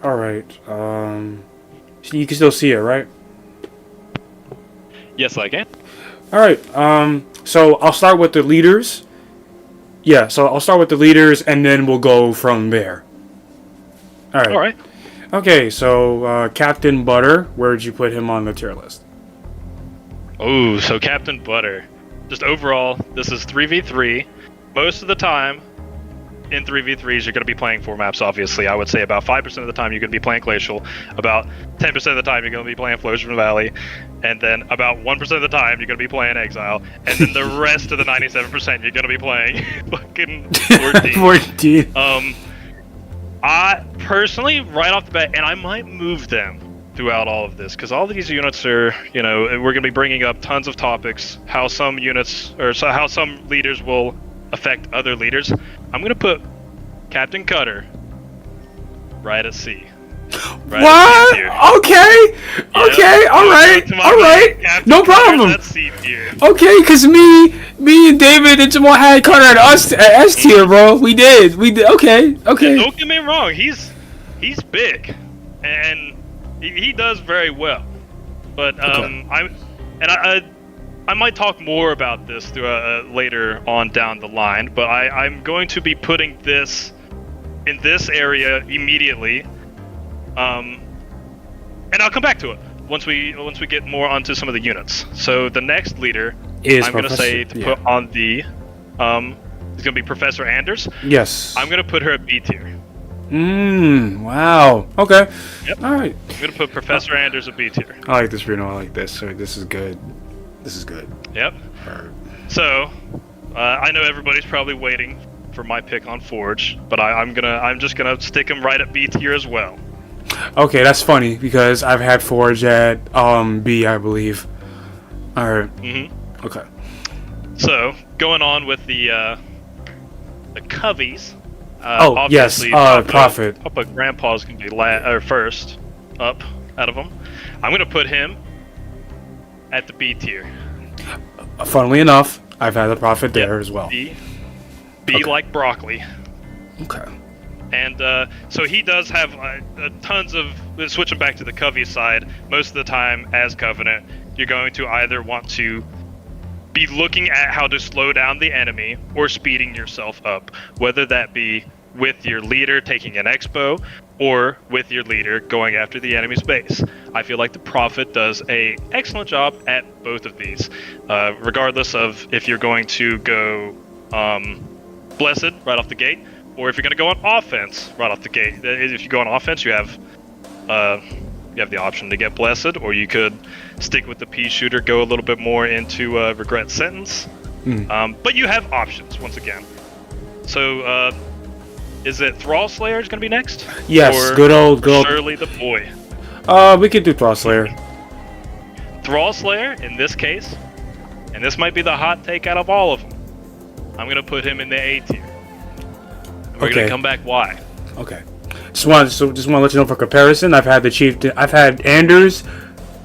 All right. You can still see it, right? Yes, I can. All right. So I'll start with the leaders. Yeah. So I'll start with the leaders, and then we'll go from there. All right. All right. Okay. So Captain Butter, where'd you put him on the tier list? Oh, so Captain Butter. Just overall, this is 3v3. Most of the time, in 3v3s, you're going to be playing 4 maps, obviously. I would say about 5% of the time you're going to be playing Glacial, about 10% of the time you're going to be playing Flows from the Valley, and then about 1% of the time you're going to be playing Exile, and then the rest of the 97% you're going to be playing fucking 14. 14. I personally, right off the bat, and I might move them throughout all of this, because all of these units are, we're going to be bringing up tons of topics, how some units, or so how some leaders will affect other leaders. I'm going to put Captain Cutter right at C. Right What? Okay. Yeah, Okay. All right. All right. No problem. That's C tier. Okay, cause me and David and Jamal had Cutter at S tier, bro. We did. Okay. Okay. Don't get me wrong. He's big, and he does very well. But I might talk more about this later on down the line, but I'm going to be putting this in this area immediately, and I'll come back to it once we get more onto some of the units. So the next leader Is I'm going to say to yeah. put on the is going to be Professor Anders. Yes. I'm going to put her at B tier. Wow. Okay. Yep. All right. I'm going to put Professor Anders at B tier. I like this, Reno. I like this. So this is good. This is good. Yep. All right. So, I know everybody's probably waiting for my pick on Forge, but I'm just gonna stick him right at B tier as well. Okay, that's funny because I've had Forge at B, I believe. All right. Mm-hmm. Okay. So, going on with the Coveys. Oh yes. obviously, Prophet. Papa Grandpa's gonna be first up out of them. I'm gonna put him at the B tier. Funnily enough, I've had the Prophet there as well. B Okay. like broccoli. Okay. And so he does have tons of, switching back to the Covey side, most of the time as Covenant, you're going to either want to be looking at how to slow down the enemy or speeding yourself up, whether that be with your leader taking an expo or with your leader going after the enemy's base. I feel like the Prophet does a excellent job at both of these, regardless of if you're going to go Blessed right off the gate, or if you're going to go on offense right off the gate. If you go on offense, you have the option to get Blessed, or you could stick with the pea shooter, go a little bit more into Regret Sentence. But you have options once again. So is it Thrall Slayer is going to be next? Yes, or good old. Shirley the boy. We could do Thrall Slayer. Thrall Slayer in this case, and this might be the hot take out of all of them. I'm going to put him in the A tier. We're going to come back why. Okay. Just want to let you know for comparison. I've had the Chieftain. I've had Anders,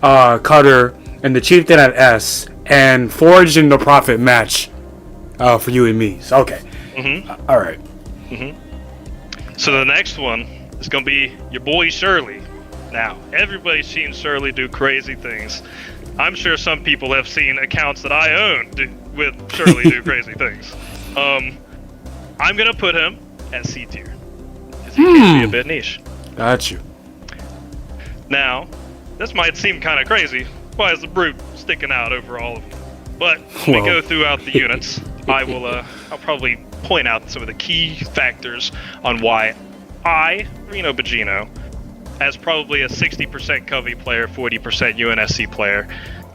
Cutter, and the Chieftain at S, and Forge and the Prophet match for you and me. So okay. All right. So the next one is going to be your boy Shirley. Now, everybody's seen Shirley do crazy things. I'm sure some people have seen accounts that I own with Shirley do crazy things. I'm going to put him at C tier. Because he can be a bit niche. Got you. Now, this might seem kind of crazy. Why is the Brute sticking out over all of them? But when we go throughout the units, I'll probably point out some of the key factors on why I, Reno Bogino, as probably a 60% Covey player, 40% UNSC player,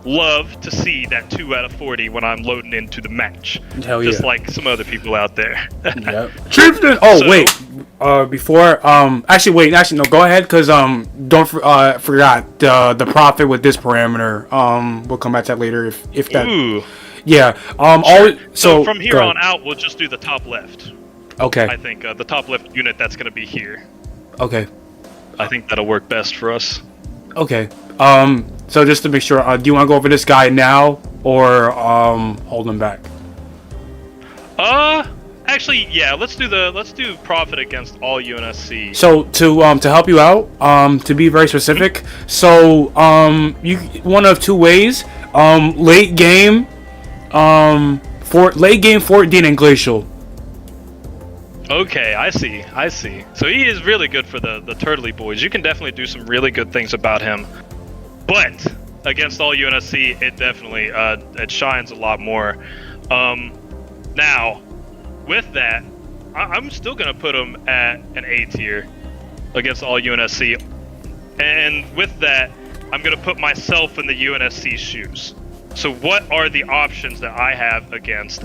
love to see that 2 out of 40 when I'm loading into the match. Hell yeah. Just like some other people out there. Yep. Chieftain. Oh so, wait. Before. Actually, no. Go ahead, cause don't forgot the Prophet with this parameter. We'll come back to that later if that. Ooh. Yeah. Sure. So from here on out, we'll just do the top left. Okay. I think the top left unit that's going to be here. Okay. I think that'll work best for us. Okay. So just to make sure, do you want to go over this guy now or hold him back? Actually, yeah. Let's do Prophet against all UNSC. So to help you out, to be very specific, so you one of two ways, late game, late game 14 and Glacial. Okay, I see. So he is really good for the Turtley boys. You can definitely do some really good things about him. But against all UNSC, it definitely it shines a lot more. Now, with that, I'm still gonna put him at an A tier against all UNSC. And with that, I'm gonna put myself in the UNSC shoes. So what are the options that I have against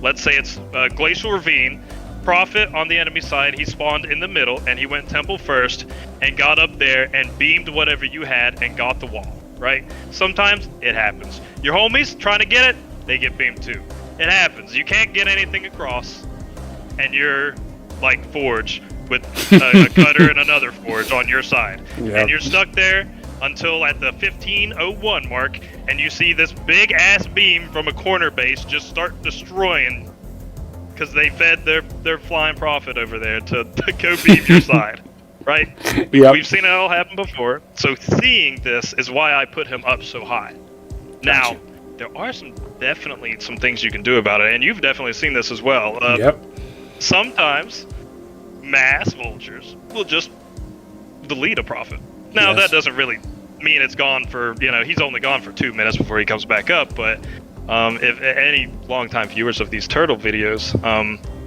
let's say it's Glacial Ravine, Prophet on the enemy side, he spawned in the middle and he went Temple first and got up there and beamed whatever you had and got the wall, right? Sometimes it happens. Your homies trying to get it, they get beamed too. It happens. You can't get anything across and you're like Forge with a cutter and another Forge on your side. Yep. And you're stuck there until at the 15:01 mark, and you see this big ass beam from a corner base just start destroying because they fed their flying Prophet over there to go beam your side, right? Yep. We've seen it all happen before. So seeing this is why I put him up so high. Now, there are definitely some things you can do about it, and you've definitely seen this as well. Yep. Sometimes mass vultures will just delete a Prophet. Now, that doesn't really mean it's gone for, he's only gone for 2 minutes before he comes back up, but if any longtime viewers of these turtle videos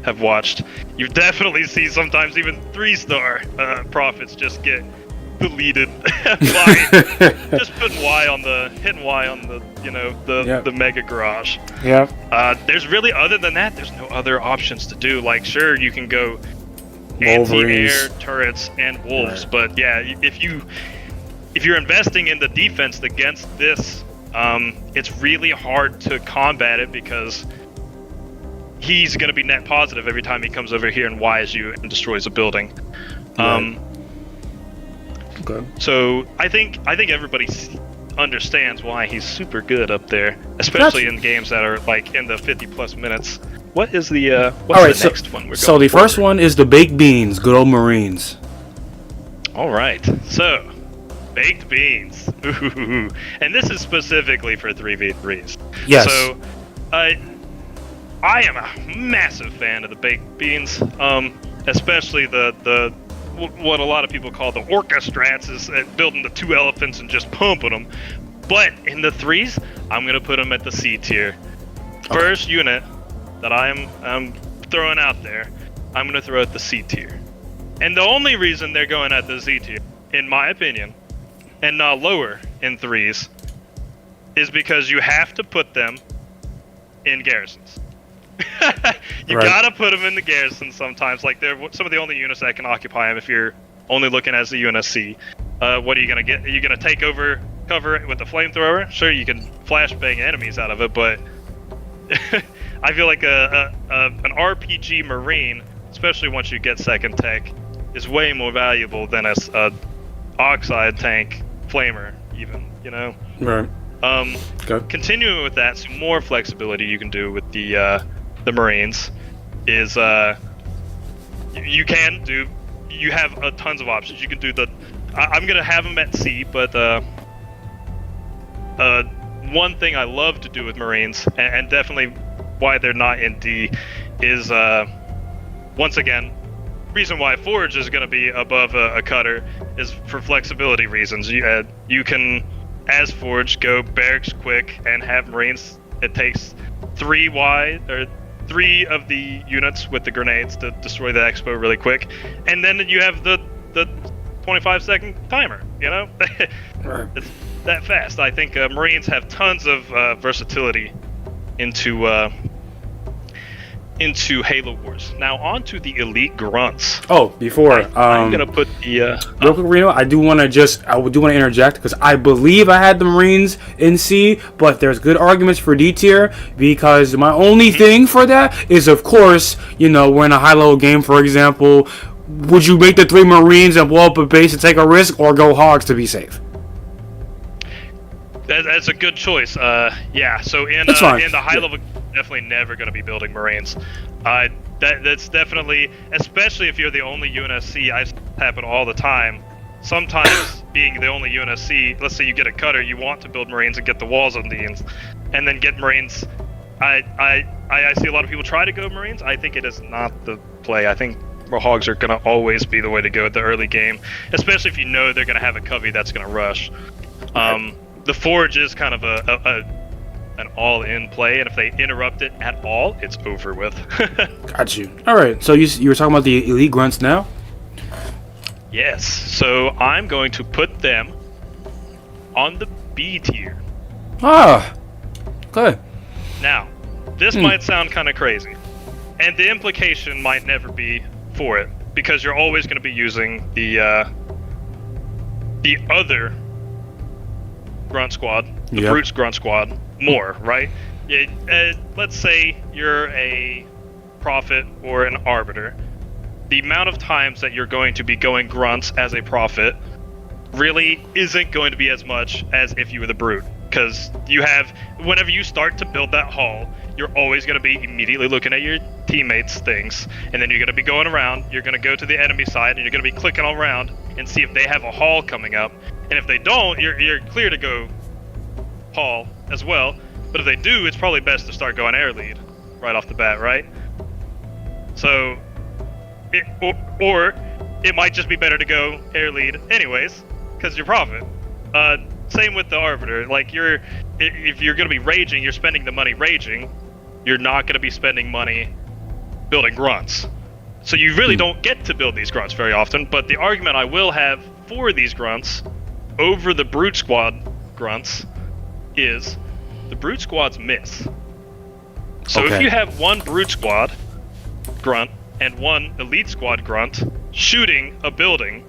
have watched, you definitely see sometimes even 3-star Prophets just get deleted by just hitting Y on the mega garage. Yeah. There's really, other than that, there's no other options to do. Like, sure, you can go anti-air turrets and wolves, but yeah, if you're investing in the defense against this, it's really hard to combat it because he's going to be net positive every time he comes over here and Ys you and destroys a building. Okay. So I think everybody understands why he's super good up there, especially in games that are like in the 50+ minutes. What is the what's the next one we're going So the first one is the baked beans, good old Marines. All right. So, baked beans. Ooh. And this is specifically for 3v3s. Yes. So, I am a massive fan of the baked beans, especially the what a lot of people call the orchestrats, is building the 2 elephants and just pumping them. But in the 3s, I'm going to put them at the C tier. First unit that I'm throwing out there, I'm going to throw at the C tier. And the only reason they're going at the Z tier, in my opinion, and not lower in 3s, is because you have to put them in garrisons. You gotta put them in the garrison sometimes. Like, they're some of the only units that can occupy them if you're only looking as the UNSC. What are you gonna get? Are you gonna take over cover with the flamethrower? Sure, you can flashbang enemies out of it, but I feel like an RPG Marine, especially once you get second tech, is way more valuable than a Oxide tank flamer, even, Right. Okay. Continuing with that, some more flexibility you can do with the Marines is you have tons of options. You can do I'm gonna have them at C, but one thing I love to do with Marines, and definitely why they're not in D, is once again, reason why Forge is going to be above a cutter is for flexibility reasons. You can, as Forge, go barracks quick and have Marines. It takes 3 of the units with the grenades to destroy the expo really quick, and then you have the 25-second timer. It's that fast. I think Marines have tons of versatility into Halo Wars. Now on to the elite grunts. Oh, before I'm gonna put the real quick, Reno, I do want to interject because I believe I had the Marines in C, but there's good arguments for D tier, because my only thing for that is, of course, we're in a high-level game, for example, would you make the 3 Marines and blow up a base and take a risk, or go hogs to be safe? That's a good choice. Yeah. So in That's fine. in the high Yeah. level, definitely never going to be building Marines. That's definitely, especially if you're the only UNSC. I happen all the time. Sometimes being the only UNSC, let's say you get a cutter, you want to build Marines and get the walls on these, and then get Marines. I see a lot of people try to go Marines. I think it is not the play. I think Hogs are going to always be the way to go at the early game, especially if you know they're going to have a covey that's going to rush. The Forge is kind of an all-in play, and if they interrupt it at all, it's over with. Got you. All right. So you were talking about the elite grunts now. Yes. So I'm going to put them on the B tier. Ah. Okay. Now, this might sound kind of crazy, and the implication might never be for it, because you're always going to be using the other grunt squad, the Yep. Brutes grunt squad, more, right? Let's say you're a prophet or an arbiter. The amount of times that you're going to be going grunts as a prophet really isn't going to be as much as if you were the brute, because you have, whenever you start to build that hall, you're always going to be immediately looking at your teammates' things, and then you're going to be going around, you're going to go to the enemy side, and you're going to be clicking all around and see if they have a hall coming up, and if they don't, you're clear to go hall as well, but if they do, it's probably best to start going air lead right off the bat, right? So, or it might just be better to go air lead anyways, because you're prophet. Same with the arbiter. Like, if you're going to be raging, you're spending the money raging. You're not going to be spending money building grunts. So you really don't get to build these grunts very often. But the argument I will have for these grunts over the brute squad grunts is the brute squads miss. So Okay. if you have one brute squad grunt and one elite squad grunt shooting a building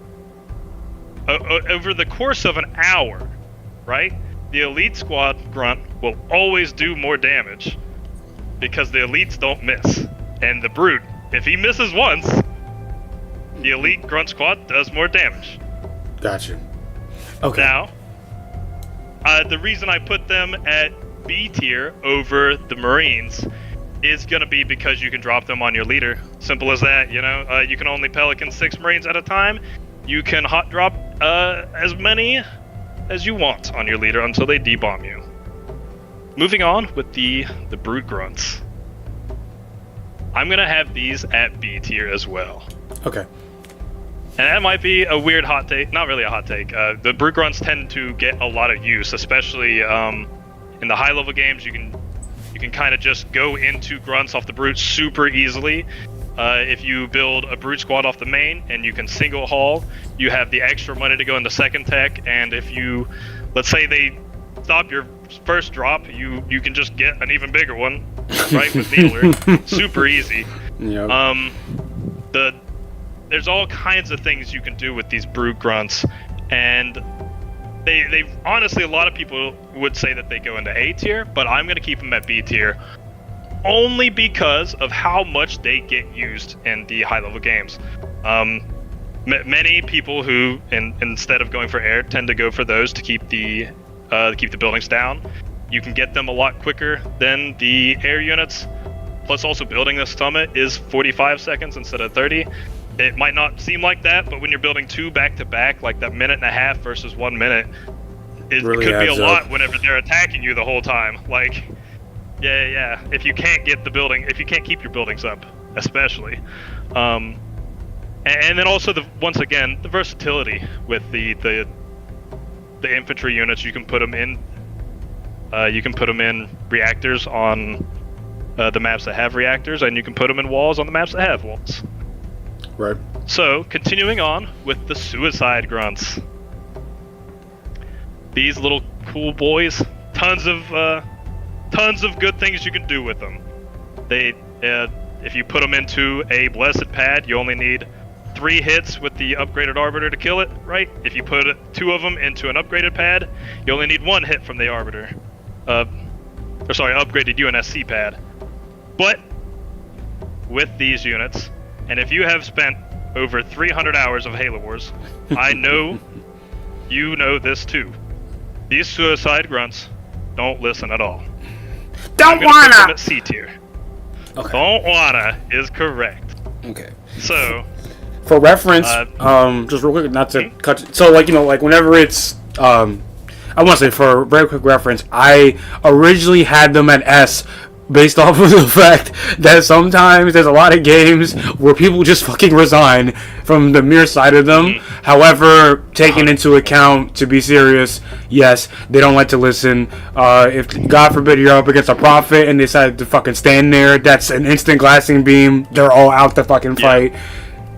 over the course of an hour, right? The elite squad grunt will always do more damage because the elites don't miss. And the brute, if he misses once, the elite grunt squad does more damage. Gotcha. Okay. Now, the reason I put them at B tier over the Marines is going to be because you can drop them on your leader. Simple as that, you know? You can only Pelican 6 Marines at a time. You can hot drop as many as you want on your leader until they debomb you. Moving on with the brute grunts. I'm going to have these at B tier as well. Okay. And that might be a weird hot take. Not really a hot take. The brute grunts tend to get a lot of use, especially in the high level games. You can kind of just go into grunts off the brute super easily. If you build a brute squad off the main and you can single haul, you have the extra money to go into second tech. And if you, let's say they stop your first drop, you can just get an even bigger one, right? With Needler, super easy. Yeah. There's all kinds of things you can do with these brute grunts, and they honestly, a lot of people would say that they go into A tier, but I'm gonna keep them at B tier, only because of how much they get used in the high level games. Many people who, instead of going for air, tend to go for those to keep the buildings down. You can get them a lot quicker than the air units. Plus, also building this summit is 45 seconds instead of 30. It might not seem like that, but when you're building 2 back-to-back, like that minute and a half versus 1 minute, it Really could be a adds lot up. whenever they're attacking you the whole time. Like, yeah. If you can't get the building, if you can't keep your buildings up, especially. And then also, once again, the versatility with the infantry units. You can put them in. You can put them in reactors on the maps that have reactors, and you can put them in walls on the maps that have walls. Right. So, continuing on with the suicide grunts. These little cool boys, tons of good things you can do with them. They, if you put them into a blessed pad, you only need 3 hits with the upgraded arbiter to kill it, right? If you put 2 of them into an upgraded pad, you only need 1 hit from the arbiter. Upgraded UNSC pad. But with these units, and if you have spent over 300 hours of Halo Wars, I know you know this too. these suicide grunts don't listen at all. Don't I'm gonna put them wanna. at C tier. Okay. Don't wanna is correct. Okay. So, For reference, just real quick, not to cut. So, like, like whenever it's, I want to say for very quick reference, I originally had them at S, based off of the fact that sometimes there's a lot of games where people just fucking resign from the mere sight of them. However, taking into account, to be serious, yes, they don't like to listen. If, God forbid, you're up against a prophet and they decide to fucking stand there, that's an instant glassing beam. They're all out to fucking fight.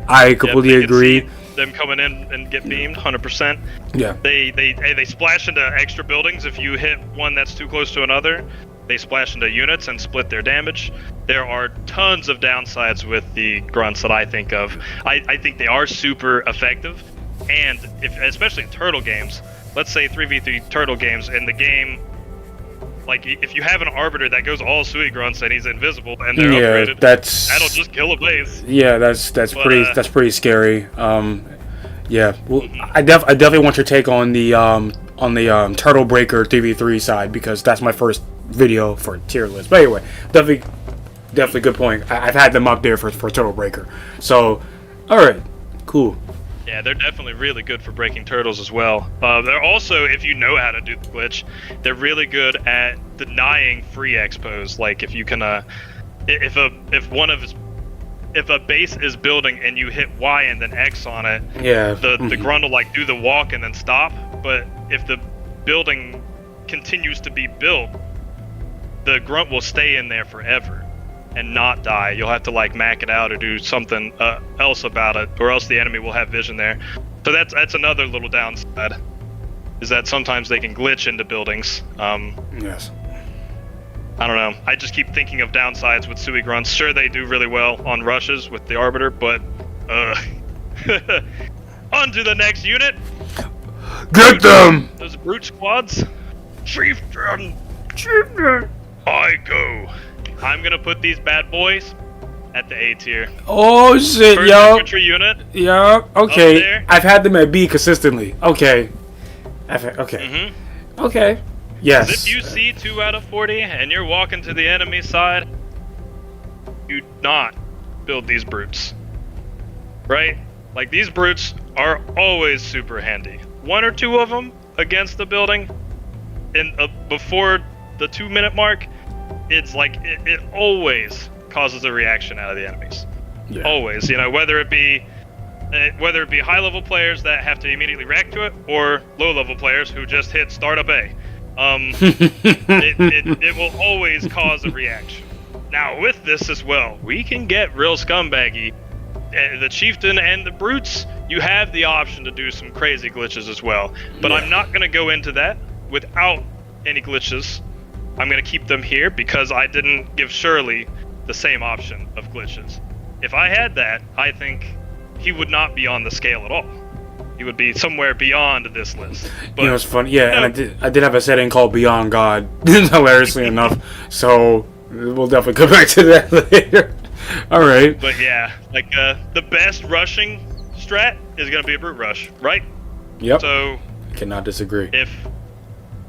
I completely agree. Them coming in and get beamed, 100%. Yeah. They splash into extra buildings if you hit one that's too close to another. They splash into units and split their damage. There are tons of downsides with the grunts that I think of. I think they are super effective, and especially in turtle games, let's say 3v3 turtle games, in the game, like if you have an arbiter that goes all sweet grunts and he's invisible and they're upgraded, that'll just kill a base. Yeah, that's pretty scary. Yeah, well, I definitely want your take on the Turtle Breaker 3v3 side, because that's my first video for tier list. But anyway, definitely good point. I've had them up there for Turtle Breaker. So, all right, cool. Yeah, they're definitely really good for breaking turtles as well. They're also, if you know how to do the glitch, they're really good at denying free expos. Like if you can, if a base is building and you hit Y and then X on it, the grunt will like do the walk and then stop. But if the building continues to be built, the grunt will stay in there forever and not die. You'll have to like mac it out or do something else about it, or else the enemy will have vision there. So that's another little downside, is that sometimes they can glitch into buildings. Yes. I don't know. I just keep thinking of downsides with Sui grunts. Sure, they do really well on rushes with the arbiter, but on to the next unit. Get them! Those brute squads. Chieftain. I go. I'm gonna put these bad boys at the A tier. Oh shit, First yo. infantry unit. Yeah. Okay. I've had them at B consistently. Okay. Okay. Okay. Yes. If you see 2 out of 40 and you're walking to the enemy side, do not build these brutes. Right? Like, these brutes are always super handy. 1 or 2 of them against the building before the 2-minute mark, it's like it always causes a reaction out of the enemies. Yeah. Always, whether it be high-level players that have to immediately react to it, or low-level players who just hit start up A. It will always cause a reaction. Now, with this as well, we can get real scumbaggy. The chieftain and the brutes, you have the option to do some crazy glitches as well. But I'm not going to go into that without any glitches. I'm going to keep them here because I didn't give Shirley the same option of glitches. If I had that, I think he would not be on the scale at all. He would be somewhere beyond this list. But, it's fun. Yeah, and I did have a setting called Beyond God, hilariously enough. So we'll definitely come back to that later. All right. But yeah, like the best rushing strat is going to be a brute rush, right? Yep. So cannot disagree.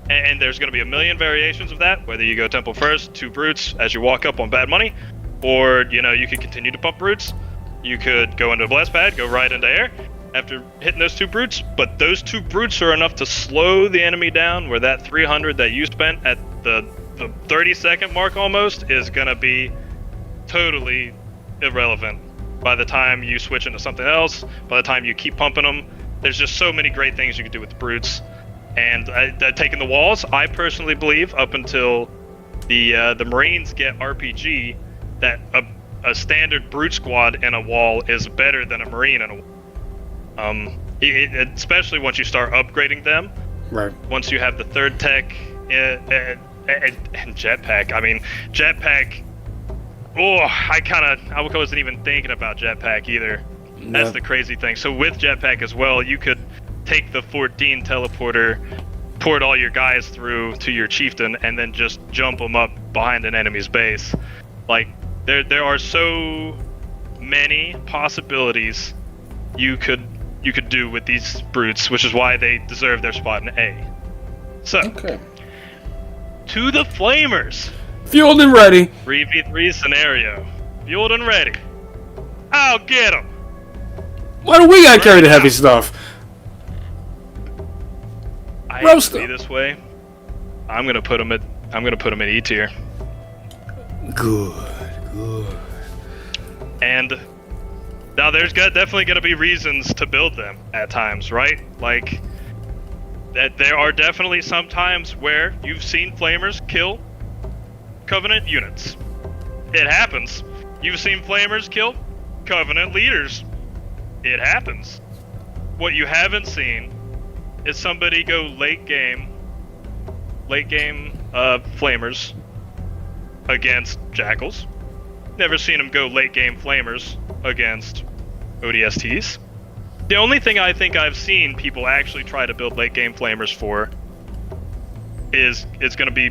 And there's going to be a million variations of that, whether you go temple first, 2 brutes as you walk up on bad money, or, you could continue to pump brutes. You could go into a blast pad, go right into air after hitting those 2 brutes, but those 2 brutes are enough to slow the enemy down, where that 300 that you spent at the 30-second mark almost is going to be totally irrelevant by the time you switch into something else, by the time you keep pumping them. There's just so many great things you can do with the brutes. And taking the walls, I personally believe, up until the Marines get RPG, that a standard brute squad in a wall is better than a Marine in a wall. Especially once you start upgrading them. Right. Once you have the 3rd tech and jetpack. I mean, jetpack. Oh, I wasn't even thinking about jetpack either. No. That's the crazy thing. So with jetpack as well, you could take the 14 teleporter, port all your guys through to your chieftain, and then just jump them up behind an enemy's base. Like, there are so many possibilities you could do with these brutes, which is why they deserve their spot in A. So, Okay. to the Flamers. Fueled and ready. 3v3 scenario. Fueled and ready. I'll get him. Why do we gotta carry the heavy stuff? I Roast hate to be them. this way. I'm gonna put him at E tier. Good. And now there's definitely gonna be reasons to build them at times, right? Like that there are definitely some times where you've seen Flamers kill Covenant units. It happens. You've seen Flamers kill Covenant leaders. It happens. What you haven't seen is somebody go late game Flamers against Jackals. Never seen him go late game Flamers against ODSTs. The only thing I think I've seen people actually try to build late game Flamers for is going to be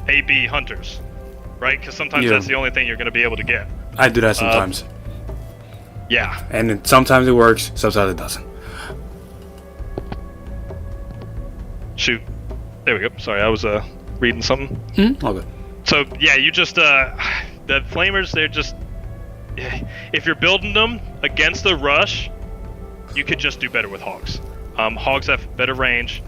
AB Hunters, right? Because sometimes that's the only thing you're going to be able to get. I do that sometimes. Yeah. And sometimes it works, sometimes it doesn't. Shoot. There we go. Sorry, I was reading something. All good. So yeah, you just the Flamers, they're just, if you're building them against the rush, you could just do better with Hogs. Hogs have better range.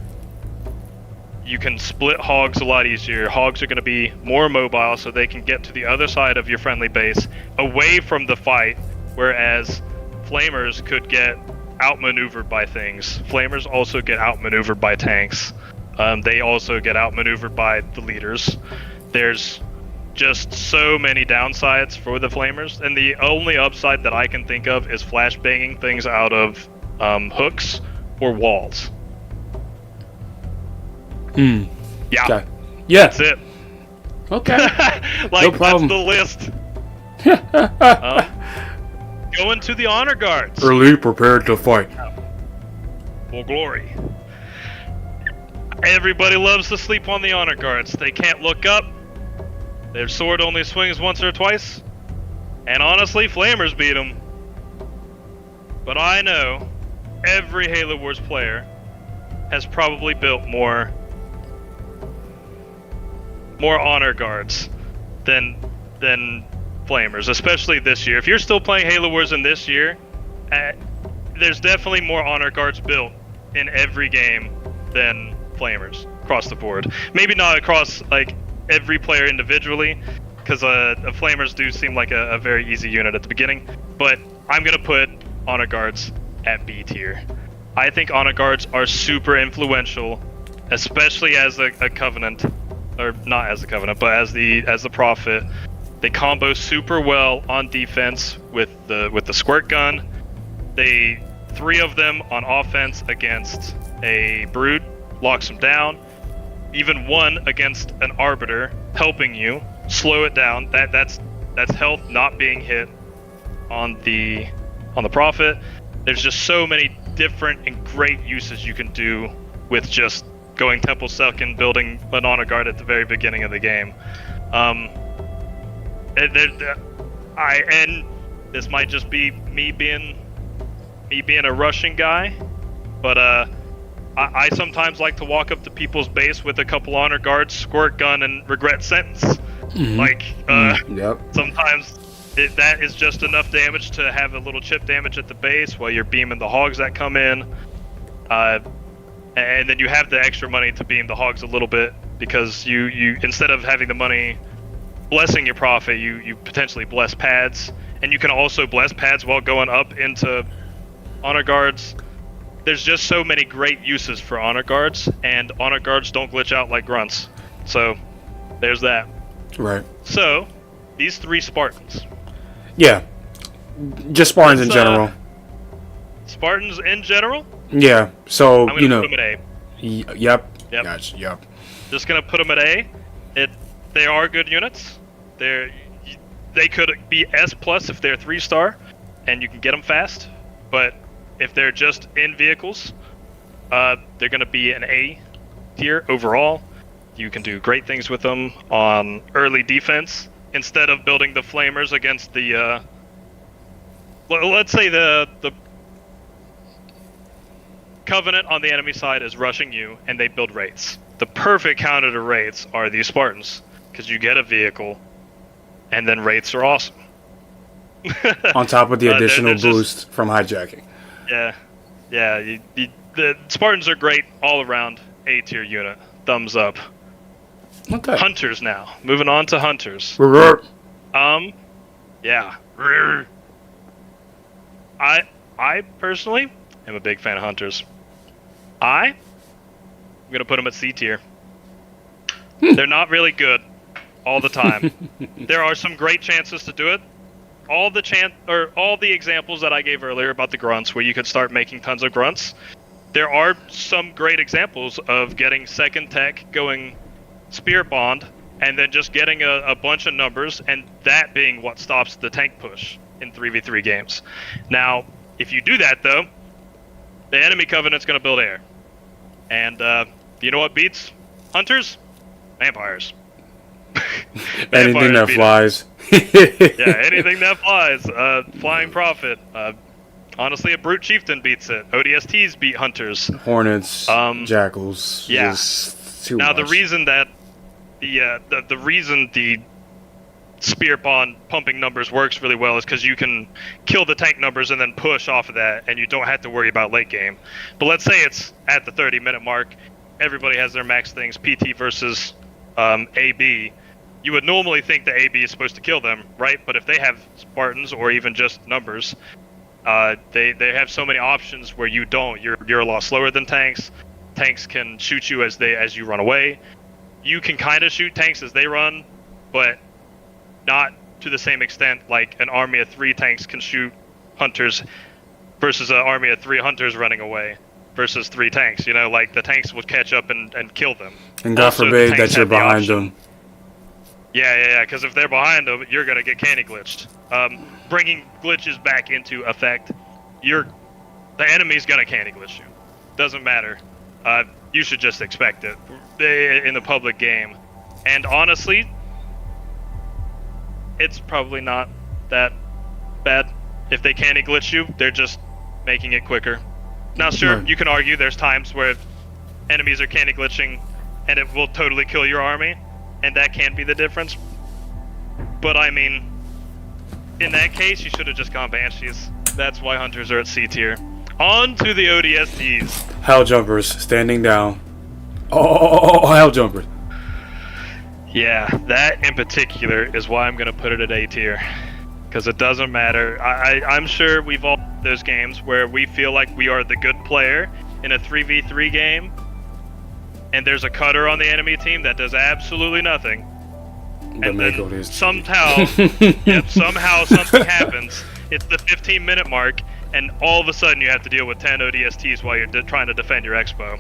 You can split Hogs a lot easier. Hogs are going to be more mobile, so they can get to the other side of your friendly base, away from the fight, whereas Flamers could get outmaneuvered by things. Flamers also get outmaneuvered by tanks. They also get outmaneuvered by the leaders. There's just so many downsides for the Flamers, and the only upside that I can think of is flashbanging things out of hooks or walls. Yeah, Okay. Yeah. that's it. Okay. Like, No problem. that's the list. Going to the honor guards. Early prepared to fight. For glory. Everybody loves to sleep on the honor guards. They can't look up. Their sword only swings once or twice. And honestly, Flamers beat them. But I know every Halo Wars player has probably built more honor guards than Flamers, especially this year. If you're still playing Halo Wars in this year, there's definitely more honor guards built in every game than Flamers across the board. Maybe not across like every player individually, because Flamers do seem like a very easy unit at the beginning. But I'm gonna put honor guards at B tier. I think honor guards are super influential, especially as a Covenant, or not as a Covenant, but as the Prophet. They combo super well on defense with the squirt gun. Three of them on offense against a Brood locks them down. Even one against an Arbiter, helping you slow it down. That's health not being hit on the Prophet. There's just so many different and great uses you can do with just going Temple Second, building an honor guard at the very beginning of the game. And this might just be me being a Russian guy, but I sometimes like to walk up to people's base with a couple honor guards, squirt gun, and regret sentence. Yep. Sometimes that is just enough damage to have a little chip damage at the base while you're beaming the Hogs that come in. And then you have the extra money to beam the Hogs a little bit, because you instead of having the money blessing your Prophet, you potentially bless pads, and you can also bless pads while going up into honor guards. There's just so many great uses for honor guards, and honor guards don't glitch out like grunts. So there's that. Right. So these three Spartans. Yeah. Just Spartans in general. Spartans in general? Yeah. So, I'm gonna put them at A. Yep. Yep. Gotcha. Yep. Just gonna put them at A. They are good units. They could be S plus if they're 3-star, and you can get them fast. But if they're just in vehicles, they're gonna be an A tier overall. You can do great things with them on early defense instead of building the Flamers against the let's say the Covenant on the enemy side is rushing you, and they build wraiths. The perfect counter to wraiths are these Spartans, because you get a vehicle, and then wraiths are awesome. On top of the additional they're boost from hijacking. Yeah, the Spartans are great all around. A tier unit, thumbs up. Okay. Hunters now. Moving on to hunters. Yeah. I personally am a big fan of hunters. I'm gonna put them at C tier. They're not really good all the time. There are some great chances to do it. All the examples that I gave earlier about the grunts, where you could start making tons of grunts. There are some great examples of getting second tech, going Spirit Bond, and then just getting a bunch of numbers, and that being what stops the tank push in 3v3 games. Now, if you do that, though, the enemy Covenant's going to build air. And you know what beats hunters? Vampires. Anything that flies. Yeah, anything that flies. Flying Prophet. Honestly, a Brute Chieftain beats it. ODSTs beat hunters. Hornets, jackals. Yeah. Too now much. the reason that the reason the Spear Bond pumping numbers works really well is because you can kill the tank numbers and then push off of that, and you don't have to worry about late game. But let's say it's at the 30-minute mark. Everybody has their max things. PT versus AB. You would normally think the AB is supposed to kill them, right? But if they have Spartans or even just numbers, they have so many options where you don't. You're a lot slower than tanks. Tanks can shoot you as you run away. You can kind of shoot tanks as they run, but not to the same extent like an army of 3 tanks can shoot hunters versus an army of 3 hunters running away versus 3 tanks. You know, like the tanks would catch up and kill them. And God forbid that you're behind them. Yeah, because if they're behind them, you're going to get candy glitched. Bringing glitches back into effect, the enemy's going to candy glitch you. Doesn't matter. You should just expect it in the public game. And honestly, it's probably not that bad. If they candy glitch you, they're just making it quicker. Now, sure, you can argue there's times where enemies are candy glitching and it will totally kill your army, and that can be the difference. But I mean, in that case, you should have just gone Banshees. That's why hunters are at C tier. On to the ODSTs. Hell jumpers standing down. Oh, hell jumpers. Yeah, that in particular is why I'm going to put it at A tier. Because it doesn't matter. I'm sure we've all had those games where we feel like we are the good player in a 3v3 game, and there's a cutter on the enemy team that does absolutely nothing. And then somehow something happens. It's the 15-minute mark, and all of a sudden you have to deal with 10 ODSTs while you're trying to defend your expo.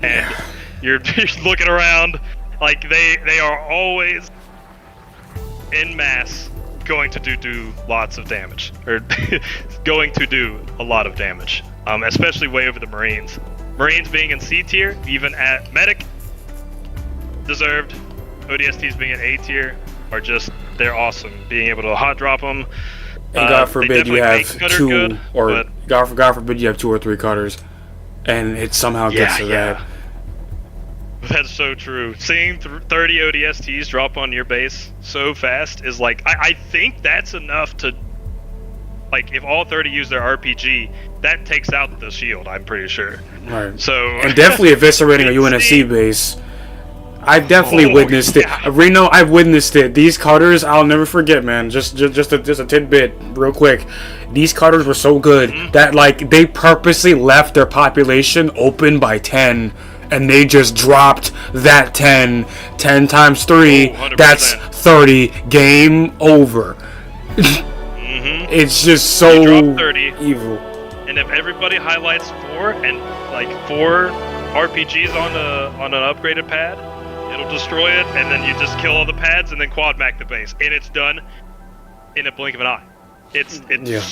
And you're looking around like they are always en masse going to do lots of damage, or going to do a lot of damage, especially way over the Marines. Marines being in C tier, even at medic, deserved. ODSTs being in A tier are just, they're awesome. Being able to hot drop them. And God forbid you have 2, good, or God forbid you have 2 or 3 cutters, and it somehow gets to that. That's so true. Seeing 30 ODSTs drop on your base so fast is like, I think that's enough to, like, if all 30 use their RPG, that takes out the shield, I'm pretty sure. Right. So, and definitely eviscerating a UNSC base. I've definitely witnessed it. Reno, I've witnessed it. These cutters, I'll never forget, man. Just a tidbit, real quick. These cutters were so good that, like, they purposely left their population open by 10, and they just dropped that 10 times 3. That's 30. Game over. It's just so evil. And if everybody highlights 4 and like 4 RPGs on an upgraded pad, it'll destroy it, and then you just kill all the pads and then quad mac the base, and it's done in a blink of an eye. It's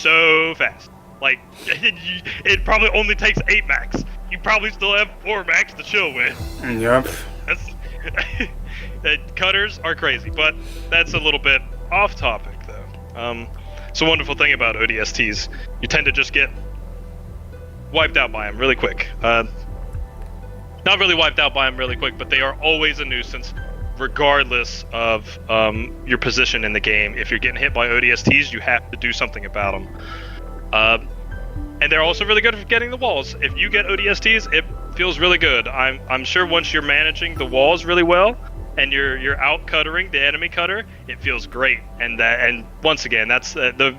so fast. Like, it probably only takes 8 max. You probably still have 4 max to chill with. Yep. Cutters are crazy, but that's a little bit off topic, though. It's a wonderful thing about ODSTs. You tend to just get wiped out by them really quick. Not really wiped out by them really quick, but they are always a nuisance, regardless of your position in the game. If you're getting hit by ODSTs, you have to do something about them. And they're also really good at getting the walls. If you get ODSTs, it feels really good. I'm sure once you're managing the walls really well, and you're out cuttering the enemy cutter, it feels great. And once again, that's the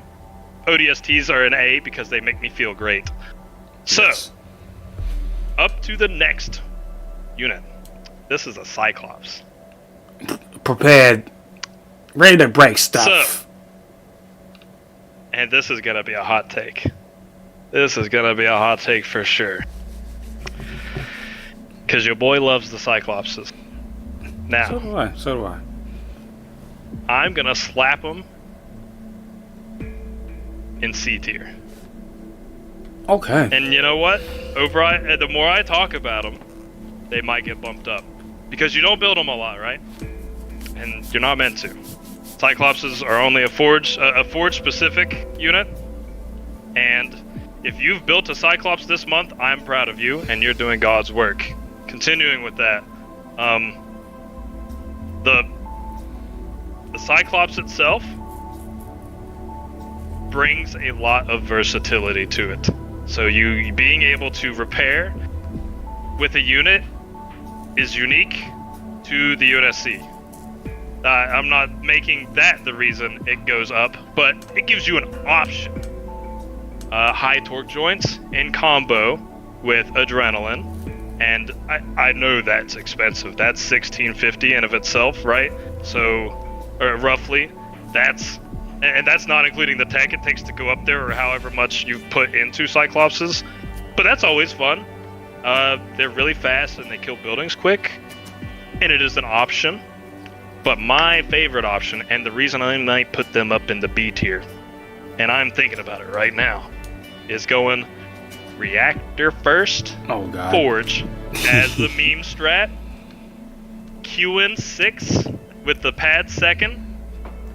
ODSTs are an A because they make me feel great. So, yes. Up to the next unit. This is a Cyclops. Prepared, ready to break stuff. So, and this is gonna be a hot take. This is gonna be a hot take for sure. Cause your boy loves the Cyclopses. Now, so do I. I'm gonna slap them in C tier. Okay. And you know what? The more I talk about them, they might get bumped up. Because you don't build them a lot, right? And you're not meant to. Cyclopses are only a forge specific unit. And if you've built a Cyclops this month, I'm proud of you, and you're doing God's work. Continuing with that, the Cyclops itself brings a lot of versatility to it. So you being able to repair with a unit is unique to the UNSC. I'm not making that the reason it goes up, but it gives you an option. High torque joints in combo with adrenaline, and I know that's expensive. That's $1,650 in of itself, right? So, or roughly, that's not including the tech it takes to go up there, or however much you've put into Cyclopses. But that's always fun. They're really fast and they kill buildings quick, and it is an option. But my favorite option, and the reason I might put them up in the B tier, and I'm thinking about it right now, is going reactor first, forge as the meme strat, QN 6 with the pad second,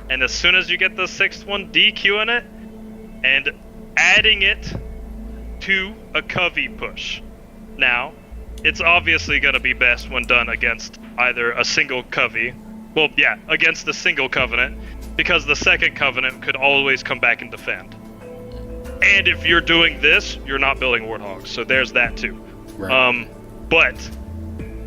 and as soon as you get the sixth one, DQing it, and adding it to a Covey push. Now, it's obviously going to be best when done against either a single Covey, well, yeah, against the single Covenant, because the second Covenant could always come back and defend. And if you're doing this, you're not building Warthogs, so there's that too. Right. But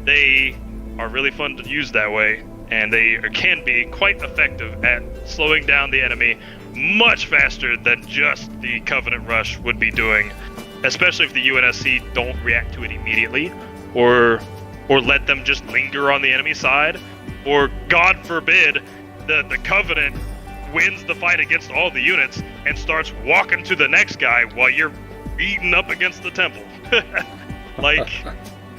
they are really fun to use that way, and they can be quite effective at slowing down the enemy much faster than just the Covenant Rush would be doing, especially if the UNSC don't react to it immediately, or let them just linger on the enemy side, or God forbid, the Covenant wins the fight against all the units and starts walking to the next guy while you're beating up against the temple. Like,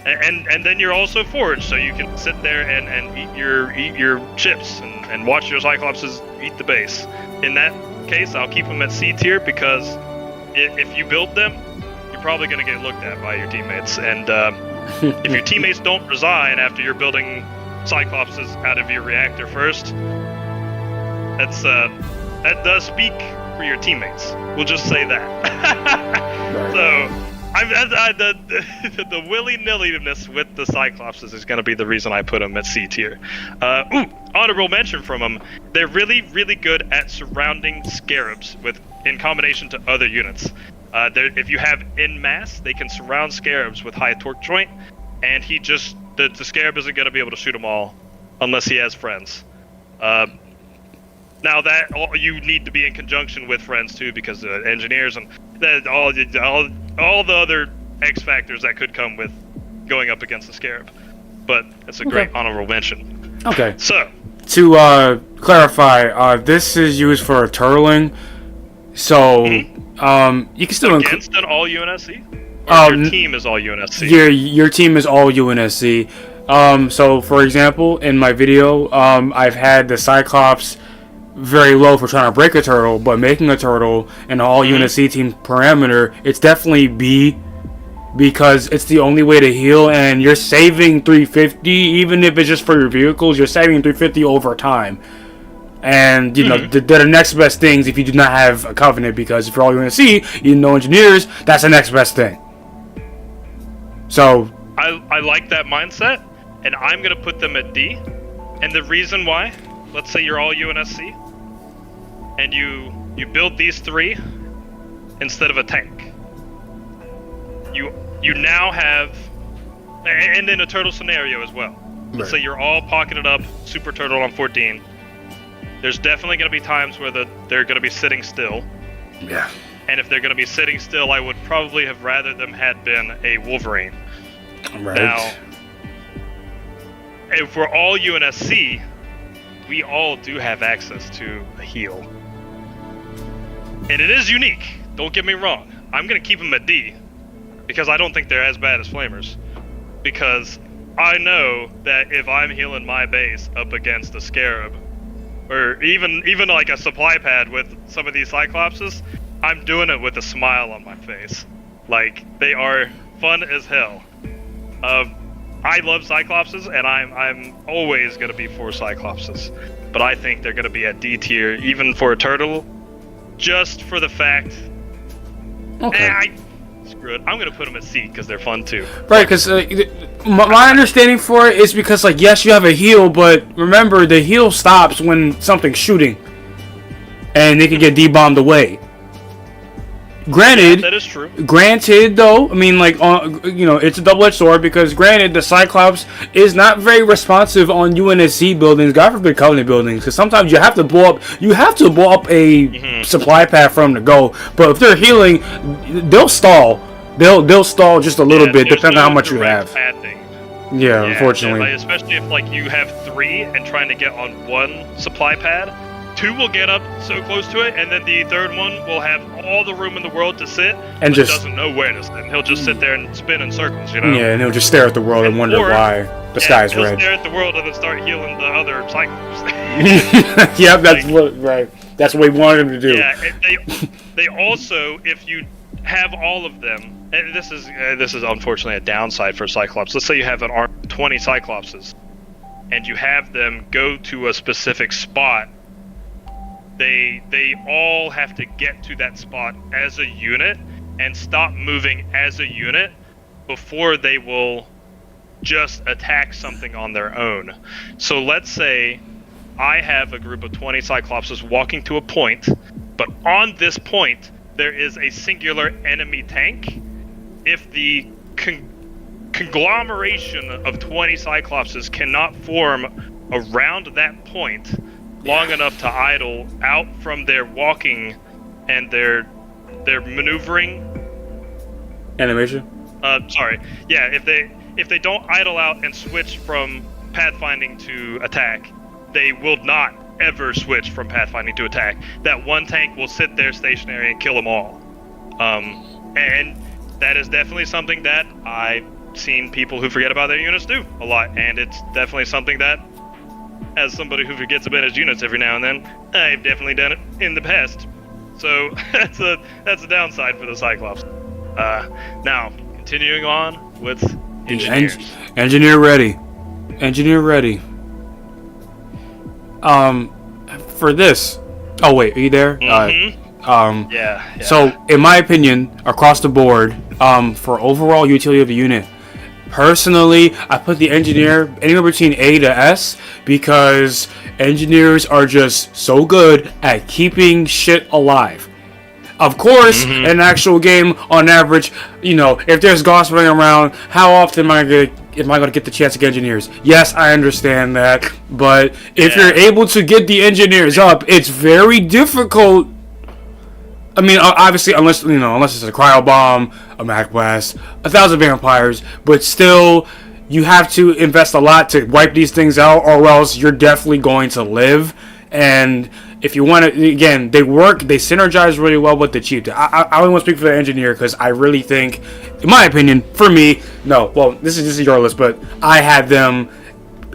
and then you're also forged, so you can sit there and eat your chips and watch your Cyclopses eat the base. In that case, I'll keep them at C tier because if you build them, you're probably going to get looked at by your teammates. And if your teammates don't resign after you're building Cyclopses out of your reactor first, that does speak for your teammates. We'll just say that. So, the willy-nilliness with the Cyclopses is going to be the reason I put them at C tier. Honorable mention from them. They're really, really good at surrounding Scarabs in combination to other units. If you have en masse, they can surround Scarabs with high torque joint, and the Scarab isn't going to be able to shoot them all unless he has friends. Now you need to be in conjunction with friends too, because the engineers and all the other X factors that could come with going up against the Scarab. But it's a great honorable mention. Okay. So to clarify, this is used for turtling, so you can still against an all UNSC. Your team is all UNSC. Your team is all UNSC. So for example, in my video, I've had the Cyclops very low for trying to break a turtle, but making a turtle in all UNSC team parameter, it's definitely B, because it's the only way to heal, and you're saving 350, even if it's just for your vehicles, you're saving 350 over time. And you know, they're the next best things if you do not have a Covenant, because if you're all UNSC, you know engineers, that's the next best thing. So I like that mindset, and I'm gonna put them at D. And the reason why, let's say you're all UNSC, and you build these 3 instead of a tank. You now have, and in a turtle scenario as well. Let's say you're all pocketed up, super turtle on 14. There's definitely going to be times where they're going to be sitting still. Yeah. And if they're going to be sitting still, I would probably have rather them had been a Wolverine. Right. Now, if we're all UNSC, we all do have access to a heal. And it is unique, don't get me wrong. I'm going to keep them at D, because I don't think they're as bad as Flamers. Because I know that if I'm healing my base up against a Scarab, or even like a supply pad with some of these Cyclopses, I'm doing it with a smile on my face. Like, they are fun as hell. I love Cyclopses, and I'm always going to be for Cyclopses. But I think they're going to be at D tier, even for a turtle, just for the fact... Okay. Screw it. I'm going to put them at C, because they're fun too. Right, because my understanding for it is because, like, yes, you have a heal, but remember, the heal stops when something's shooting. And they can get D-bombed away. Granted, that is true. Granted, though, I mean, like, it's a double-edged sword because, granted, the Cyclops is not very responsive on UNSC buildings, God forbid Covenant buildings, because sometimes you have to blow up a supply pad for them to go. But if they're healing, they'll stall. They'll stall just a little bit, depending on how much you have. Yeah, unfortunately. Like, especially if like you have 3 and trying to get on 1 supply pad. 2 will get up so close to it, and then the 3rd one will have all the room in the world to sit, and just doesn't know where to sit. He'll just sit there and spin in circles, you know? Yeah, and he'll just stare at the world and wonder why the sky's he'll red. Stare at the world and then start healing the other Cyclops. Yeah, that's what we wanted him to do. Yeah, and they also, if you have all of them, and this is unfortunately a downside for Cyclops. Let's say you have an army of 20 Cyclopses, and you have them go to a specific spot. They all have to get to that spot as a unit and stop moving as a unit before they will just attack something on their own. So let's say I have a group of 20 Cyclopses walking to a point, but on this point there is a singular enemy tank. If the conglomeration of 20 Cyclopses cannot form around that point long enough to idle out from their walking and their maneuvering animation. If they don't idle out and switch from pathfinding to attack, they will not ever switch from pathfinding to attack. That one tank will sit there stationary and kill them all. And that is definitely something that I've seen people who forget about their units do a lot, and it's definitely something that, as somebody who forgets about his units every now and then, I've definitely done it in the past. So that's a downside for the Cyclops. Now, continuing on with engineers. Engineer ready. Engineer ready. For this. Oh wait, are you there? Yeah. So, in my opinion, across the board, for overall utility of the unit, personally, I put the engineer anywhere between A to S because engineers are just so good at keeping shit alive. Of course, in an actual game, on average, if there's ghosts running around, how often am I gonna get the chance to get engineers? Yes, I understand that, but if you're able to get the engineers up, it's very difficult. I mean, obviously, unless it's a cryo bomb, a Mac Blast, 1,000 vampires, but still, you have to invest a lot to wipe these things out, or else you're definitely going to live. And if you want to, again, they synergize really well with the chief. I only want to speak for the engineer because I really think, in my opinion, for me, this is your list, but I had them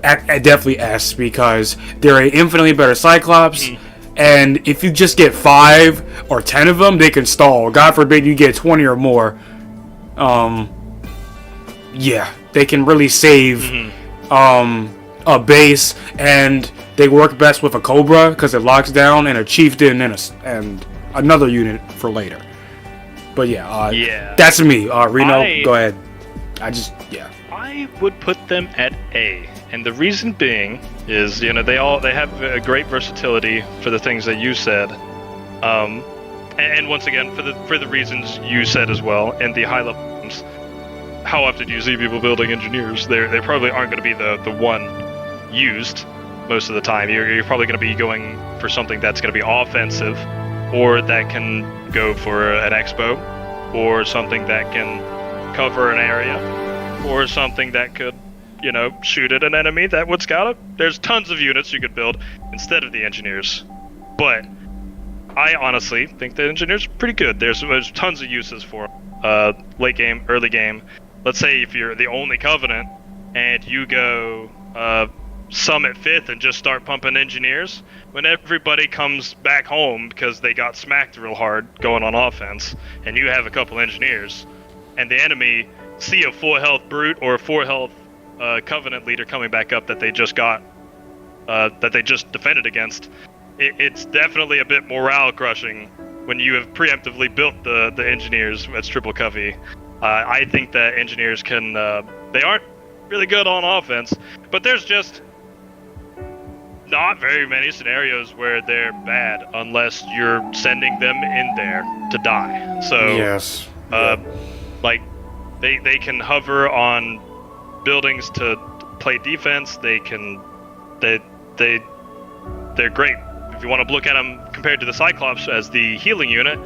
at definitely S because they're an infinitely better Cyclops. And if you just get 5 or 10 of them, they can stall. God forbid you get 20 or more. They can really save a base, and they work best with a Cobra because it locks down, and a Chieftain and another unit for later. But that's me. Reno, go ahead. Yeah. I would put them at A, and the reason being is, they have a great versatility for the things that you said, and once again for the reasons you said as well, and the high level ones. How often do you see people building engineers? They probably aren't going to be the one used most of the time. You're probably going to be going for something that's going to be offensive, or that can go for an expo, or something that can cover an area, or something that could, shoot at an enemy that would scout it. There's tons of units you could build instead of the engineers. But I honestly think the engineers are pretty good. There's tons of uses for them. Late game, early game. Let's say if you're the only Covenant and you go summit 5th and just start pumping engineers, when everybody comes back home because they got smacked real hard going on offense, and you have a couple engineers, and the enemy see a full health brute or a full health Covenant leader coming back up that they just defended against, it's definitely a bit morale crushing when you have preemptively built the engineers as triple covey. I think that engineers can they aren't really good on offense, but there's just not very many scenarios where they're bad unless you're sending them in there to die. So yes, like they can hover on buildings to play defense. They're great. If you want to look at them compared to the Cyclops as the healing unit,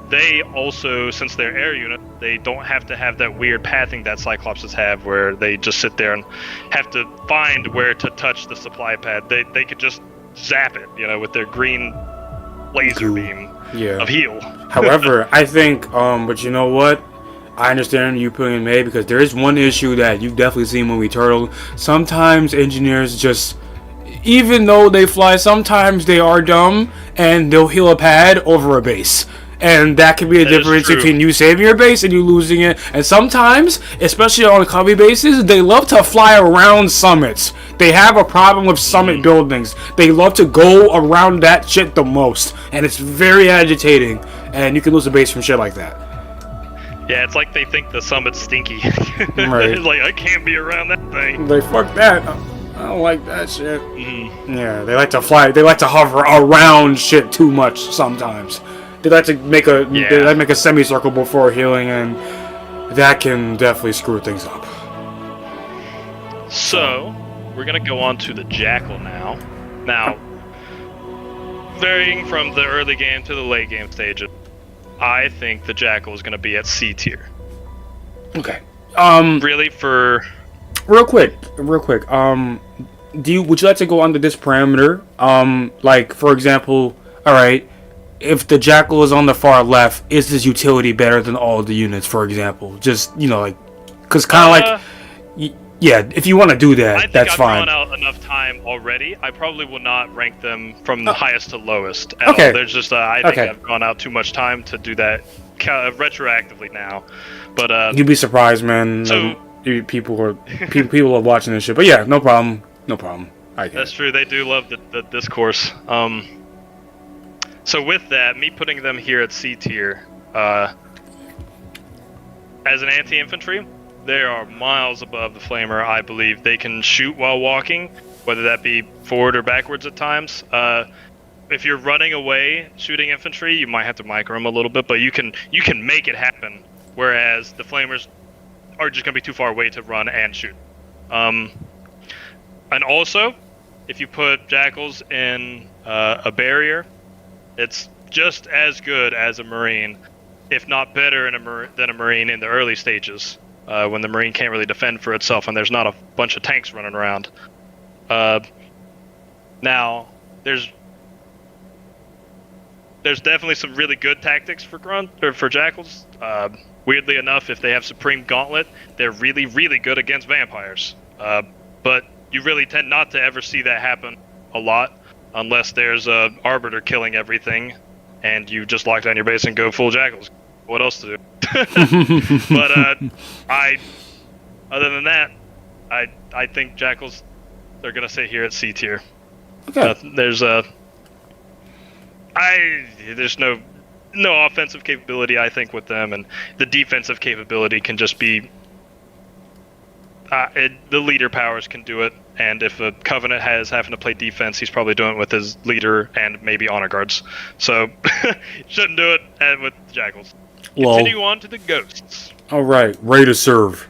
they also, since they're air unit, they don't have to have that weird pathing that Cyclopses have where they just sit there and have to find where to touch the supply pad. They could just zap it, with their green laser beam of heal. However, I think, but you know what? I understand you putting in May because there is one issue that you've definitely seen when we turtle. Sometimes engineers just, even though they fly, sometimes they are dumb and they'll heal a pad over a base. And that could be a difference between you saving your base and you losing it. And sometimes, especially on cubby bases, they love to fly around summits. They have a problem with summit buildings. They love to go around that shit the most. And it's very agitating. And you can lose a base from shit like that. Yeah, it's like they think the summit's stinky. Right. It's like, I can't be around that thing. Like, fuck that. I don't like that shit. Yeah, they like to fly. They like to hover around shit too much sometimes. They like to make a semicircle before healing, and that can definitely screw things up. So, we're gonna go on to the Jackal now. Now, varying from the early game to the late game stages, I think the Jackal is gonna be at C tier. Okay. Really, for real quick. Would you like to go under this parameter? Like, for example, all right. If the Jackal is on the far left, is his utility better than all of the units, for example? Just, because kind of if you want to do that, that's fine. I've run out enough time already. I probably will not rank them from the highest to lowest at okay. all. There's just, I think I've gone out too much time to do that retroactively now. But you'd be surprised, man. So, people are watching this shit. But yeah, no problem. That's true. They do love the discourse. So with that, me putting them here at C tier, as an anti-infantry, they are miles above the Flamer. I believe they can shoot while walking, whether that be forward or backwards at times. If you're running away shooting infantry, you might have to micro them a little bit, but you can make it happen. Whereas the Flamers are just going to be too far away to run and shoot. And also, if you put Jackals in a barrier, it's just as good as a Marine, if not better than a Marine in the early stages, when the Marine can't really defend for itself and there's not a bunch of tanks running around. Now, there's definitely some really good tactics for Jackals. Weirdly enough, if they have Supreme Gauntlet, they're really, really good against vampires. But you really tend not to ever see that happen a lot. Unless there's a Arbiter killing everything, and you just lock down your base and go full Jackals. What else to do? But other than that, I think Jackals, they're gonna sit here at C tier. Okay. There's no offensive capability, I think, with them, and the defensive capability can just be The leader powers can do it, and if a Covenant has having to play defense, he's probably doing it with his leader and maybe honor guards. So, shouldn't do it with the Jackals. Continue on to the Ghosts. Alright, ready to serve.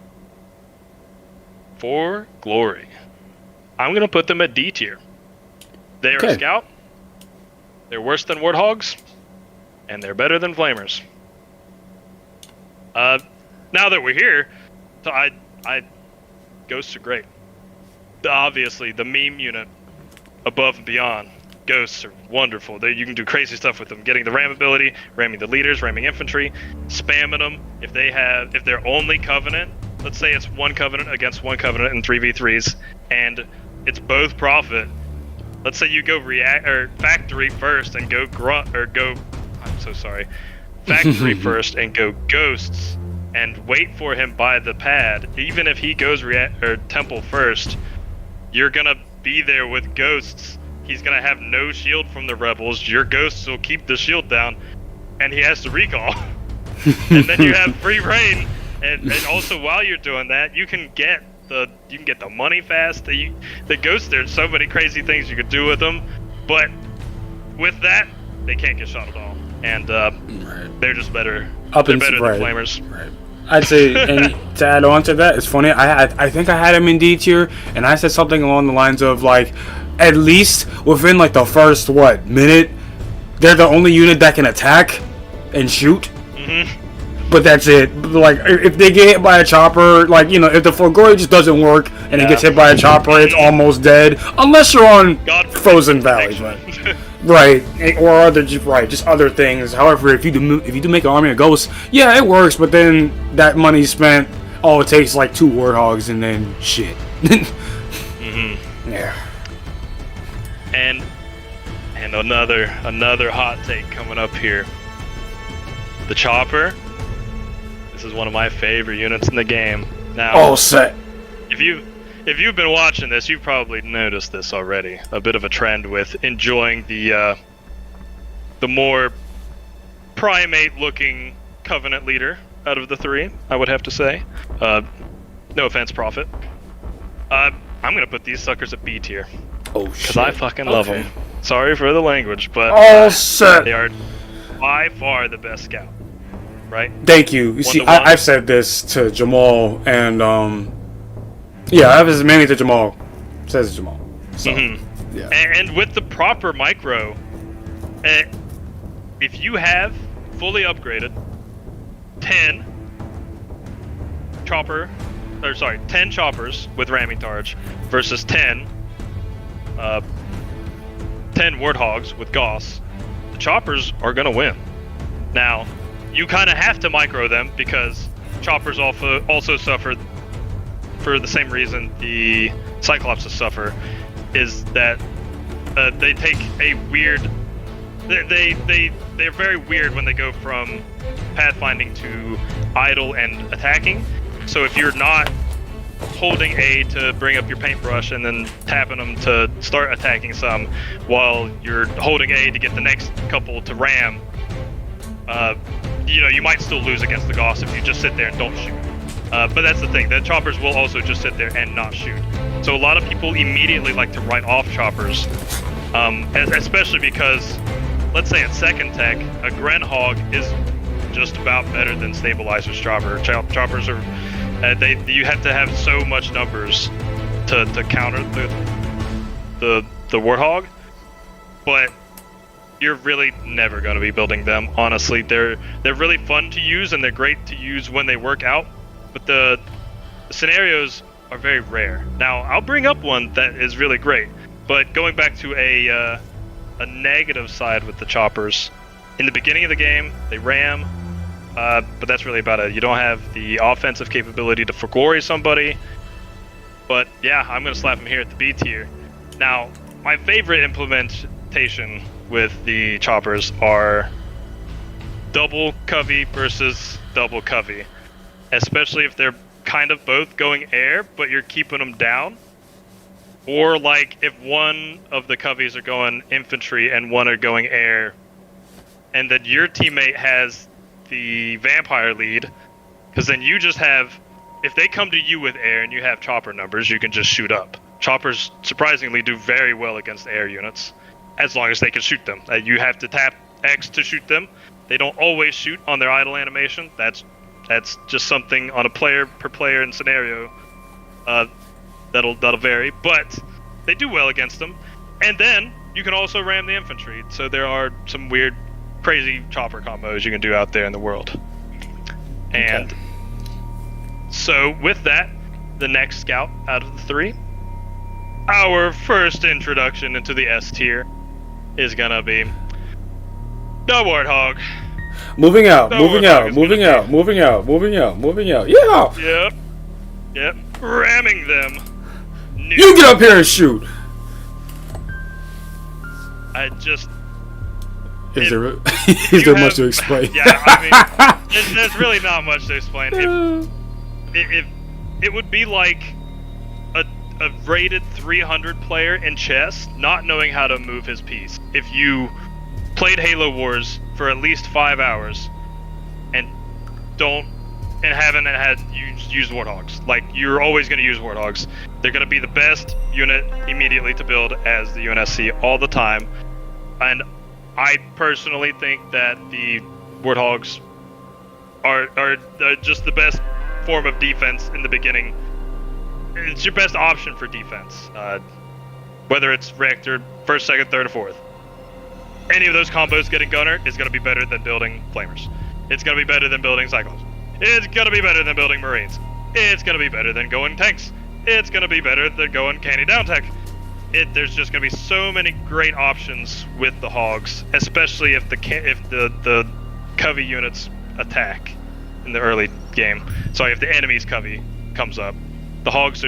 For glory. I'm going to put them at D tier. They are a scout. They're worse than Warthogs. And they're better than Flamers. Now that we're here, so Ghosts are great. Obviously, the meme unit above and beyond. Ghosts are wonderful. You can do crazy stuff with them. Getting the ram ability, ramming the leaders, ramming infantry, spamming them. If they're only Covenant, let's say it's one Covenant against one Covenant in 3v3s, and it's both Prophet. Let's say you go factory first and go I'm so sorry. Factory first and go Ghosts and wait for him by the pad. Even if he goes Temple first, you're gonna be there with Ghosts. He's gonna have no shield from the rebels. Your Ghosts will keep the shield down, and he has to recall. And then you have free reign. And also while you're doing that, you can get the money fast. The Ghosts, there's so many crazy things you could do with them, but with that, they can't get shot at all, and they're just better. They're better than Flamers. Right. I'd say, and to add on to that, it's funny. I think I had him in D tier, and I said something along the lines of like, at least within like the first minute, they're the only unit that can attack and shoot. But that's it. Like, if they get hit by a chopper, like, if the Forgory just doesn't work and it gets hit by a chopper, it's almost dead. Unless you're on Frozen Valley, right? Or just other things. However, if you do make an army of ghosts, yeah, it works. But then that money's spent. All it takes like 2 Warthogs and then shit. Yeah. And another hot take coming up here. The chopper. This is one of my favorite units in the game. Now, set. If you've been watching this, you've probably noticed this already. A bit of a trend with enjoying the more primate-looking Covenant leader out of the 3. I would have to say. No offense, Prophet. I'm gonna put these suckers at B tier. Oh shit. Because I fucking love them. Sorry for the language, but they are by far the best scout. Right? Thank you. You see, I've said this to Jamal, and I was mainly to Jamal. Says Jamal. So, yeah. And with the proper micro, if you have fully upgraded 10 choppers with ramming charge versus 10 Warthogs with Gauss, the choppers are gonna win. Now, you kind of have to micro them because choppers also suffer for the same reason the Cyclopses suffer, is that they take a weird. They're very weird when they go from pathfinding to idle and attacking. So if you're not holding A to bring up your paintbrush and then tapping them to start attacking some, while you're holding A to get the next couple to ram. You might still lose against the Gauss if you just sit there and don't shoot. But that's the thing, the choppers will also just sit there and not shoot. So a lot of people immediately like to write off choppers, especially because, let's say at second tech, a Grenhog is just about better than Stabilizer's chopper. Choppers are, you have to have so much numbers to counter the Warthog, but you're really never going to be building them. Honestly, they're really fun to use and they're great to use when they work out, but the scenarios are very rare. Now, I'll bring up one that is really great, but going back to a negative side with the choppers, in the beginning of the game, they ram, but that's really about it. You don't have the offensive capability to Forgory somebody, but yeah, I'm going to slap them here at the B tier. Now, my favorite implementation with the choppers are double covey versus double covey, especially if they're kind of both going air but you're keeping them down, or like if one of the coveys are going infantry and one are going air, and then your teammate has the vampire lead, because then you just have if they come to you with air and you have chopper numbers, you can just shoot up. Choppers surprisingly do very well against air units, as long as they can shoot them. You have to tap X to shoot them. They don't always shoot on their idle animation. That's just something on a player per player and scenario. That'll vary, but they do well against them. And then you can also ram the infantry. So there are some weird, crazy chopper combos you can do out there in the world. And so with that, the next scout out of the 3, our first introduction into the S tier is gonna be the Warthog. Moving out. Yeah. Yep. Ramming them. You get up here and shoot. Is there much to explain? Yeah, I mean, there's really not much to explain. If it would be like a rated 300 player in chess not knowing how to move his piece. If you played Halo Wars for at least 5 hours and haven't used Warthogs, like, you're always going to use Warthogs. They're going to be the best unit immediately to build as the UNSC all the time. And I personally think that the Warthogs are just the best form of defense in the beginning. It's your best option for defense, whether it's reactor, first, second, third, or fourth. Any of those combos getting gunner is going to be better than building flamers. It's going to be better than building cyclones. It's going to be better than building marines. It's going to be better than going tanks. It's going to be better than going canny down tech. There's just going to be so many great options with the hogs, especially if the covey units attack in the early game. Sorry, if the enemy's covey comes up, the hogs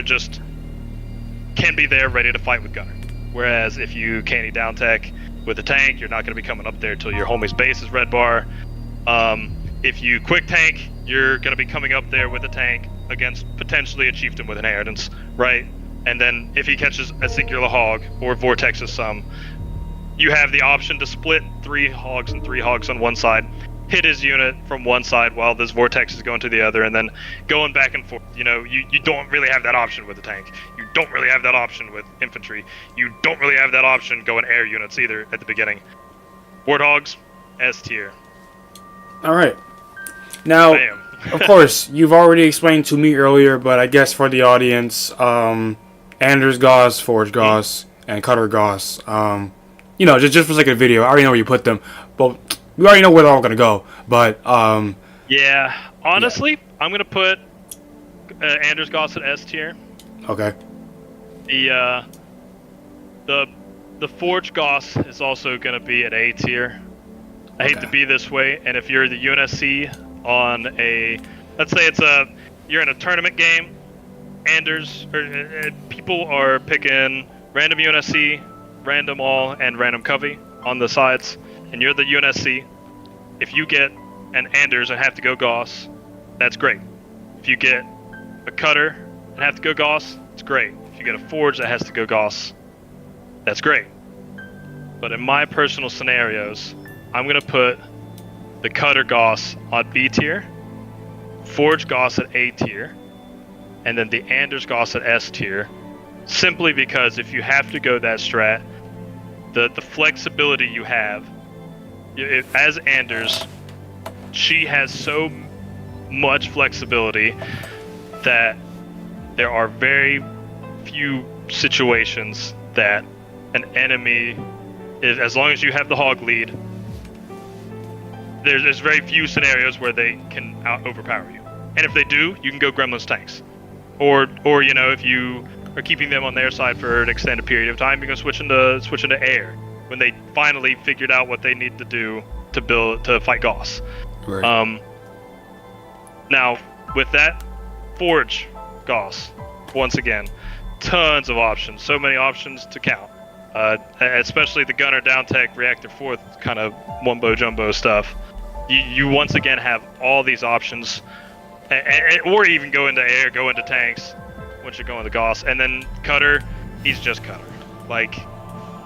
can be there ready to fight with gunner. Whereas if you canny down tech with a tank, you're not going to be coming up there till your homie's base is red bar. If you quick tank, you're going to be coming up there with a tank against potentially a chieftain with inheritance, right? And then if he catches a singular hog or vortexes some, you have the option to split 3 hogs and 3 hogs on one side, hit his unit from one side while this vortex is going to the other, and then going back and forth. You know, you don't really have that option with a tank. You don't really have that option with infantry. You don't really have that option going air units either at the beginning. Warthogs, S tier. All right. Now, of course, you've already explained to me earlier, but I guess for the audience, Anders Gauss, Forge Gauss, and Cutter Gauss, just for like a video, I already know where you put them, but we already know where they're all gonna go. But yeah, honestly, I'm gonna put Anders Gauss at S tier. Okay. The Forge Gauss is also gonna be at A tier. I hate to be this way, and if you're the UNSC on let's say you're in a tournament game, people are picking random UNSC, random all, and random covey on the sides, and you're the UNSC. If you get an Anders and have to go Gauss, that's great. If you get a Cutter and have to go Gauss, it's great. If you get a Forge that has to go Gauss, that's great. But in my personal scenarios, I'm going to put the Cutter Gauss on B tier, Forge Gauss at A tier, and then the Anders Gauss at S tier, simply because if you have to go that strat, the flexibility you have, as Anders, she has so much flexibility that there are very few situations that an enemy is, as long as you have the hog lead, there's very few scenarios where they can overpower you. And if they do, you can go Gremlin's tanks. Or if you are keeping them on their side for an extended period of time, you can switch into air when they finally figured out what they need to do to fight Gauss. Right. Now, with that, Forge Gauss, once again, tons of options, so many options to count. Especially the gunner down tech reactor fourth kind of wumbo jumbo stuff. You once again have all these options, or even go into air, go into tanks once you're going to Gauss, and then Cutter, he's just Cutter. Like,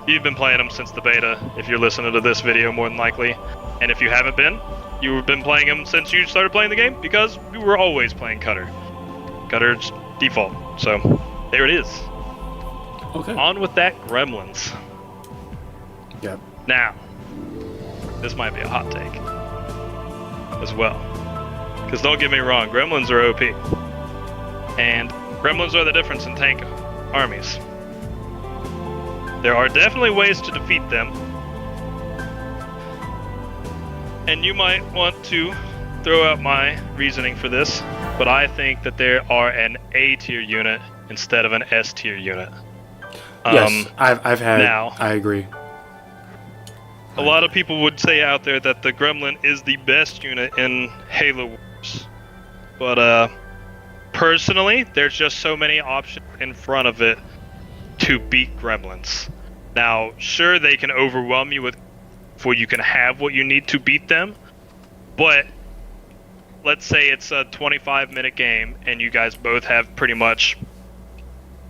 you've been playing him since the beta, if you're listening to this video more than likely, and if you haven't been, you've been playing him since you started playing the game, because you were always playing Cutter. Gutter's default. So there it is. Okay. On with that Gremlins. Yep. Now, this might be a hot take as well. Because don't get me wrong, Gremlins are OP. And Gremlins are the difference in tank armies. There are definitely ways to defeat them. And you might want to throw out my reasoning for this, but I think that there are an A tier unit instead of an S tier unit. Yes, I've had. Now, I agree. A lot of people would say out there that the Gremlin is the best unit in Halo Wars. But personally, there's just so many options in front of it to beat Gremlins. Now, sure, they can overwhelm you with before you can have what you need to beat them, but let's say it's a 25-minute game and you guys both have pretty much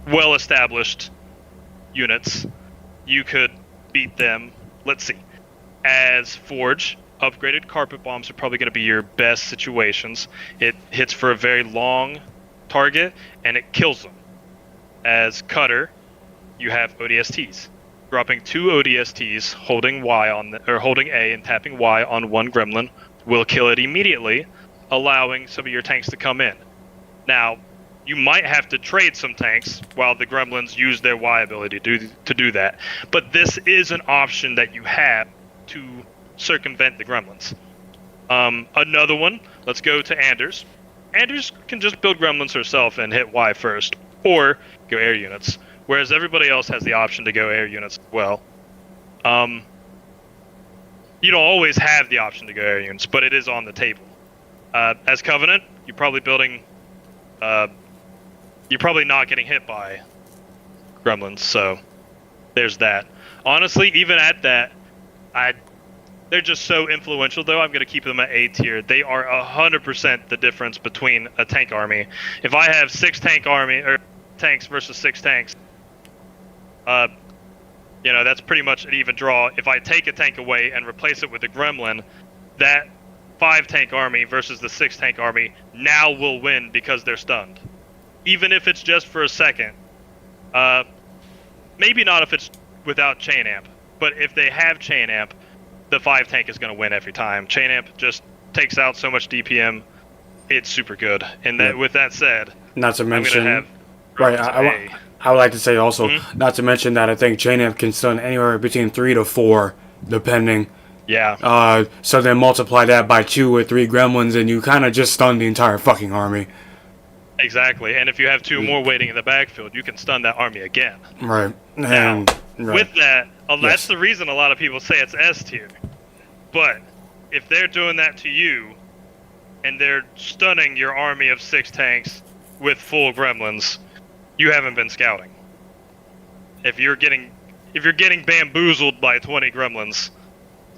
well-established units. You could beat them, let's see, as Forge. Upgraded carpet bombs are probably going to be your best situations. It hits for a very long target and it kills them. As Cutter, you have ODSTs. Dropping 2 ODSTs, holding Y on or holding A and tapping Y on one Gremlin will kill it immediately, allowing some of your tanks to come in. Now, you might have to trade some tanks while the Gremlins use their Y ability to do that, but this is an option that you have to circumvent the Gremlins. Another one, let's go to Anders. Anders can just build Gremlins herself and hit Y first, or go air units, whereas everybody else has the option to go air units as well. You don't always have the option to go air units, but it is on the table. As Covenant, you're probably building... you're probably not getting hit by Gremlins, so there's that. Honestly, even at that, they're just so influential, though. I'm going to keep them at A tier. They are 100% the difference between a tank army. If I have 6 tanks versus 6 tanks, that's pretty much an even draw. If I take a tank away and replace it with a Gremlin, that 5 tank army versus the 6 tank army now will win because they're stunned. Even if it's just for a second. Maybe not if it's without chain amp, but if they have chain amp, the 5 tank is going to win every time. Chain amp just takes out so much DPM. It's super good. And that, with that said, not to mention, I'm going to have I would like to say also, not to mention that I think chain amp can stun anywhere between 3 to 4, depending. Yeah. So then multiply that by 2 or 3 Gremlins, and you kind of just stun the entire fucking army. Exactly. And if you have 2 more waiting in the backfield, you can stun that army again. Right. Now, with that, Yes. that's the reason a lot of people say it's S tier. But if they're doing that to you, and they're stunning your army of 6 tanks with full Gremlins, you haven't been scouting. If you're getting bamboozled by 20 Gremlins,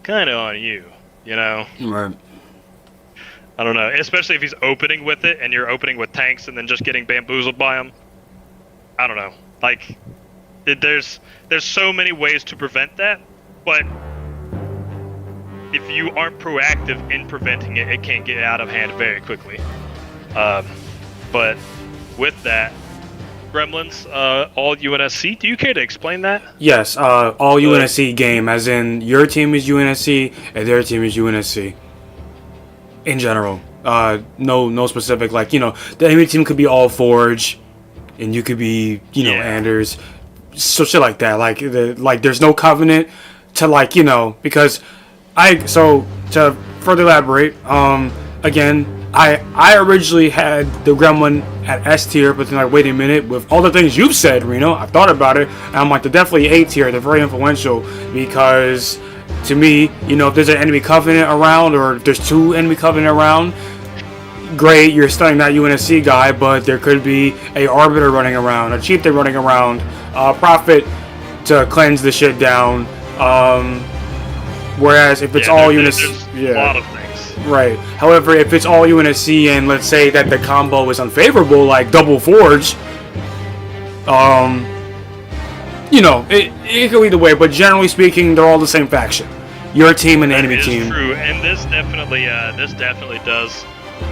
kind of on you, Right. I don't know, especially if he's opening with it and you're opening with tanks and then just getting bamboozled by him. I don't know. Like, there's so many ways to prevent that, but if you aren't proactive in preventing it, it can get out of hand very quickly. But with that, Gremlins, all UNSC. Do you care to explain that? Yes, all UNSC game, as in your team is UNSC and their team is UNSC. In general, no specific, like, the enemy team could be all Forge, and you could be, Anders, so shit like that. Like there's no Covenant to because to further elaborate, again, I originally had the Gremlin at S tier, but then wait a minute, with all the things you've said, Reno, I thought about it, and I'm like, they're definitely A tier. They're very influential because, to me, if there's an enemy Covenant around, or if there's 2 enemy Covenant around, great, you're stunning that UNSC guy, but there could be a Arbiter running around, a Chieftain running around, a Prophet to cleanse the shit down, whereas if it's all UNSC... There's a lot of things. Right. However, if it's all UNSC and let's say that the combo is unfavorable, like double Forge, it go either way, but generally speaking, they're all the same faction. Your team and the enemy team. True, and this definitely does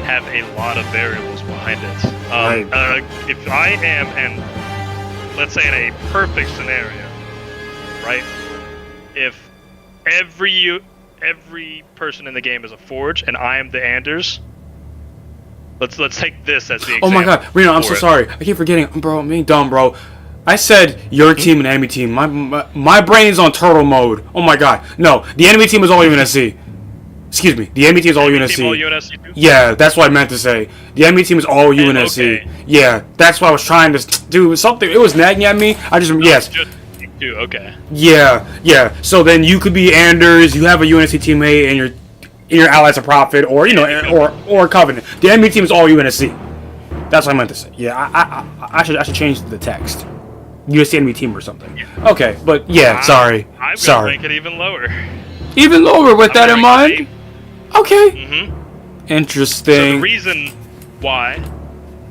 have a lot of variables behind it. Right. If I am, and let's say in a perfect scenario, right? If every person in the game is a Forge and I am the Anders, let's take this as the example. Oh my god, Reno, I'm so sorry. I keep forgetting, bro. I'm being dumb, bro. I said your team and enemy team. My brain is on turtle mode. Oh my god. No, the enemy team is all UNSC. Excuse me. The enemy team is all UNSC. Team all UNSC too? Yeah, that's what I meant to say. The enemy team is all UNSC. Okay. Yeah, that's what I was trying to do. Something. It was nagging at me. I just yes. Just two. Okay. Yeah. So then you could be Anders. You have a UNSC teammate, and your allies a Prophet, or or Covenant. The enemy team is all UNSC. That's what I meant to say. Yeah, I should change the text. USC enemy team or something. Yeah. Okay, but yeah, sorry. I'm gonna make it even lower. Even lower with that in mind. Okay. Mm-hmm. Interesting. So the reason why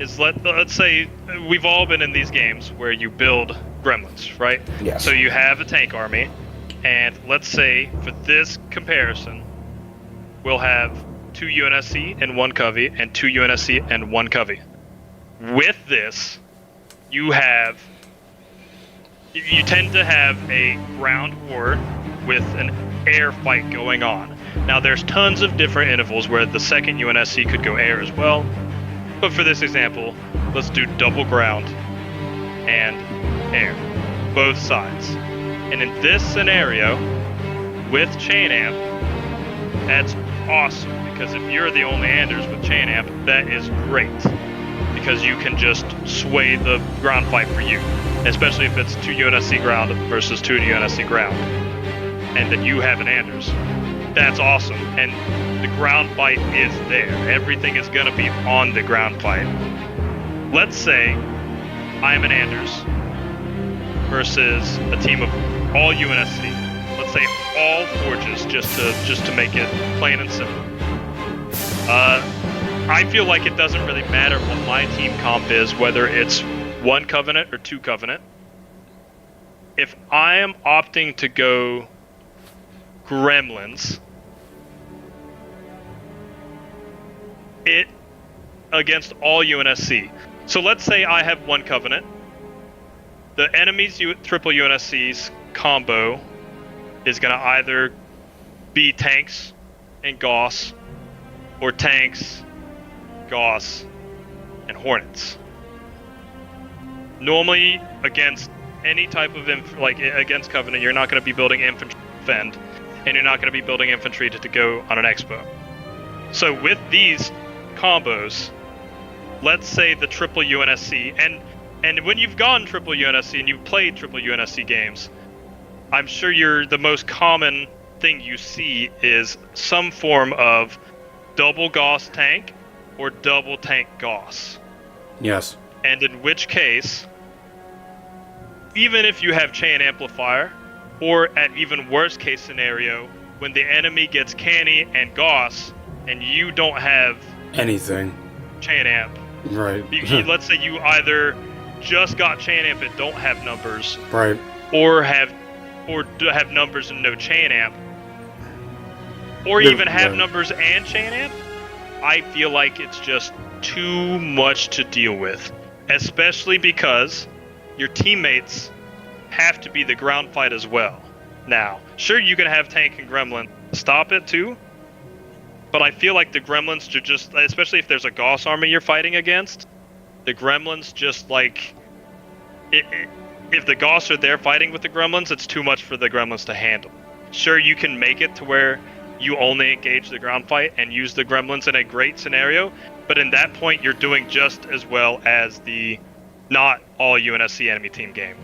is let's say we've all been in these games where you build gremlins, right? Yes. So you have a tank army, and let's say for this comparison, we'll have 2 UNSC and 1 Covey, and 2 UNSC and 1 Covey. With this, you tend to have a ground war with an air fight going on. Now there's tons of different intervals where the second UNSC could go air as well, but for this example, let's do double ground and air, both sides. And in this scenario, with chain amp, that's awesome, because if you're the only Anders with chain amp, that is great, because you can just sway the ground fight for you, especially if it's 2 UNSC ground versus 2 UNSC ground, and then you have an Anders. That's awesome, and the ground fight is there. Everything is going to be on the ground fight. Let's say I'm an Anders versus a team of all UNSC. Let's say all Forges, just to make it plain and simple. I feel like it doesn't really matter what my team comp is, whether it's 1 Covenant or 2 Covenant. If I am opting to go Gremlins, it against all UNSC. So let's say I have 1 Covenant. The enemy's triple UNSC's combo is going to either be tanks and Gauss, or tanks, Gauss, and Hornets. Normally, against any type of against Covenant, you're not going to be building infantry to defend, and you're not going to be building infantry to go on an expo. So with these combos, let's say the triple UNSC, and when you've gone triple UNSC and you've played triple UNSC games, I'm sure the most common thing you see is some form of double Gauss tank or double tank Gauss. Yes. And in which case, even if you have chain amplifier, or at even worst case scenario, when the enemy gets Canny and Gauss, and you don't have anything chain amp, right? Let's say you either just got chain amp and don't have numbers, right, or have numbers and no chain amp, or even have numbers and chain amp. I feel like it's just too much to deal with, especially because your teammates have to be the ground fight as well. Now, sure, you can have tank and gremlin stop it too, but I feel like the gremlins should just, especially if there's a Gauss army you're fighting against, the gremlins just like, if the Gauss are there fighting with the gremlins, it's too much for the gremlins to handle. Sure, you can make it to where you only engage the ground fight and use the gremlins in a great scenario, but in that point you're doing just as well as the not all UNSC enemy team game.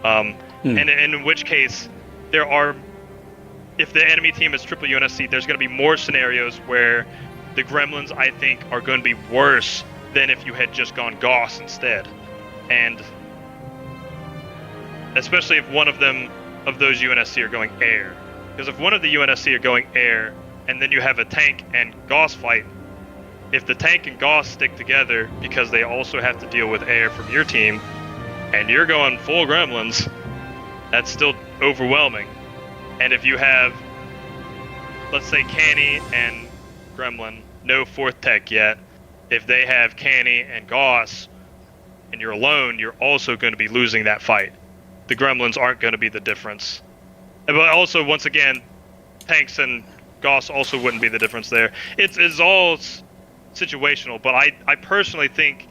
And in which case, if the enemy team is triple UNSC, there's going to be more scenarios where the gremlins, I think, are going to be worse than if you had just gone Gauss instead. And especially if one of those UNSC are going air. Because if one of the UNSC are going air, and then you have a tank and Gauss fight, if the tank and Gauss stick together, because they also have to deal with air from your team, and you're going full gremlins, that's still overwhelming. And if you have, let's say, Canny and Gremlin no fourth tech yet, if they have Canny and Goss, and you're alone, you're also going to be losing that fight. The gremlins aren't going to be the difference. But also, once again, tanks and Goss also wouldn't be the difference there. It's all situational, but I personally think,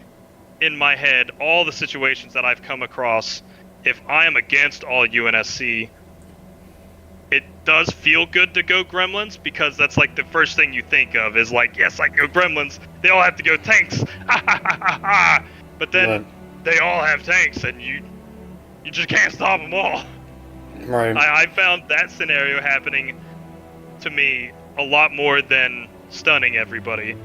in my head, all the situations that I've come across, if I am against all UNSC, it does feel good to go gremlins, because that's like the first thing you think of is like, yes, I can go gremlins. They all have to go tanks. But then they all have tanks, and you just can't stop them all. Right. I found that scenario happening to me a lot more than stunning everybody.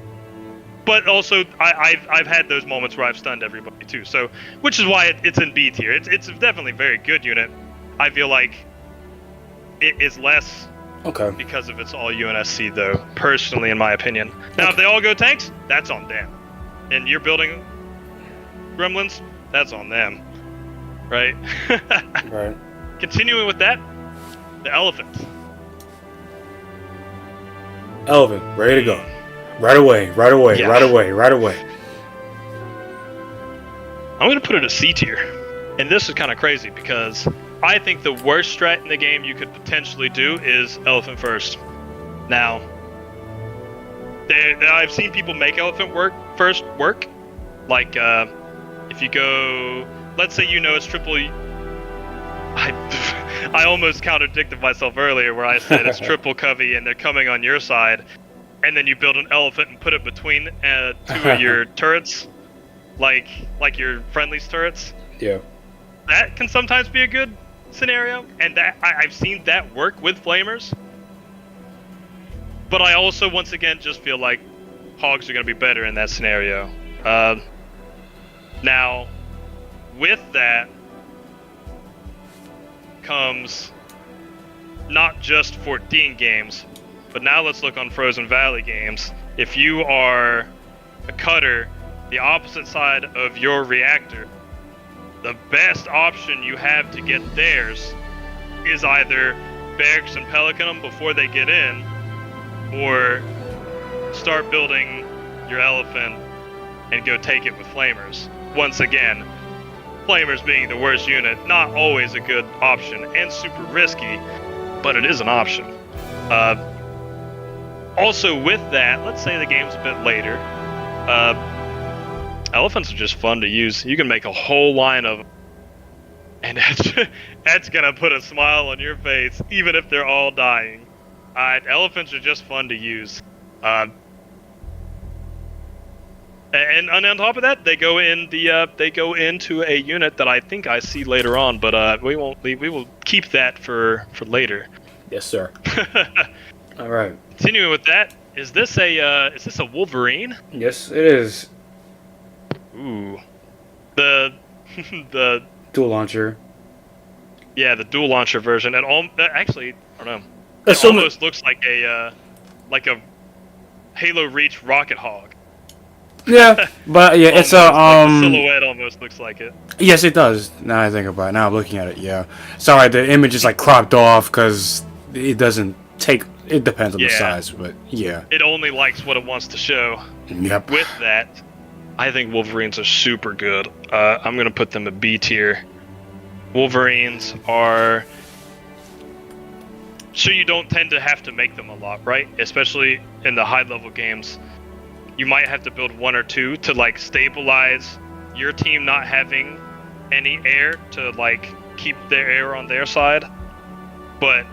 But also, I've had those moments where I've stunned everybody too. So, which is why it's in B tier. It's definitely a very good unit. I feel like it is less because of it's all UNSC, though, personally, in my opinion. Now, if they all go tanks, that's on them. And you're building gremlins, that's on them. Right? Right. Continuing with that, the elephant. Elephant, ready to go. Right away. I'm going to put it a C tier. And this is kind of crazy because I think the worst strat in the game you could potentially do is elephant first. Now, I've seen people make elephant first work. Like, if you go, let's say it's triple. I almost contradicted myself earlier where I said it's triple covey and they're coming on your side, and then you build an elephant and put it between two of your turrets, like your friendly's turrets. Yeah. That can sometimes be a good scenario, and that I've seen that work with flamers. But I also, once again, just feel like hogs are going to be better in that scenario. Now, with that comes not just 14 games, but now let's look on Frozen Valley games. If you are a cutter, the opposite side of your reactor, the best option you have to get theirs is either Barracks and Pelican them before they get in, or start building your elephant and go take it with flamers. Once again, flamers being the worst unit, not always a good option and super risky, but it is an option. Also with that, let's say the game's a bit later, elephants are just fun to use. You can make a whole line of them, and that's gonna put a smile on your face, even if they're all dying. Elephants are just fun to use. And on top of that, they go into a unit that I think I see later on, but we will keep that for later. Yes, sir. All right. Continuing with that, is this a Wolverine? Yes, it is. Ooh, the Dual launcher. Yeah, the dual launcher version. And actually, I don't know. It almost looks like a Halo Reach rocket hog. Yeah, but yeah, it's like the silhouette almost looks like it. Yes, it does. Now I think about it. Now I'm looking at it. Yeah. Sorry, the image is like cropped off because it doesn't take. It depends on the size, but yeah. It only likes what it wants to show. Yep. With that, I think Wolverines are super good. I'm gonna put them at B tier. Wolverines are. So you don't tend to have to make them a lot, right? Especially in the high level games. You might have to build one or two to like stabilize your team not having any air to like keep their air on their side. But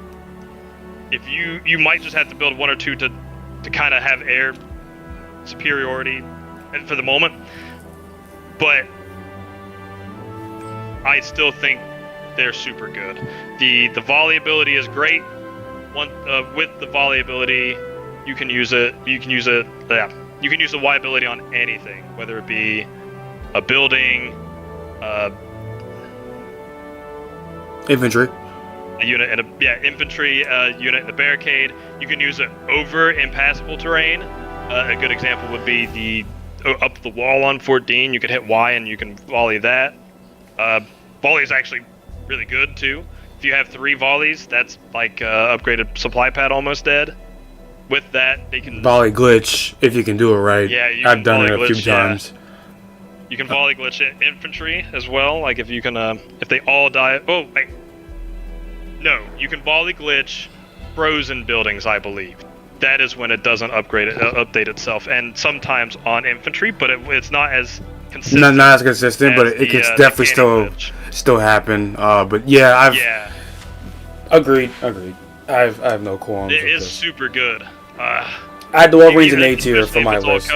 if you might just have to build one or two to kind of have air superiority for the moment. But I still think they're super good. The volley ability is great. With the volley ability, you can use it. You can use the Y ability on anything, whether it be a building, infantry, a unit, and infantry unit in the barricade. You can use it over impassable terrain. A good example would be the up the wall on 14. You could hit Y and you can volley that. Volley is actually really good too. If you have 3 volleys, that's like upgraded supply pad almost dead. with that, they can Volley glitch if you can do it right. Yeah, you I've can done it volley a few glitch, yeah. times. You can volley glitch infantry as well. Like if you can, if they all die. Oh wait, no, you can volley glitch frozen buildings, I believe. That is when it doesn't update itself, and sometimes on infantry, but it's not as consistent. Not as consistent, but it can definitely still happen. But yeah, yeah, agreed. I have no qualms. It is super good. I had the Wolverines in A tier for my list.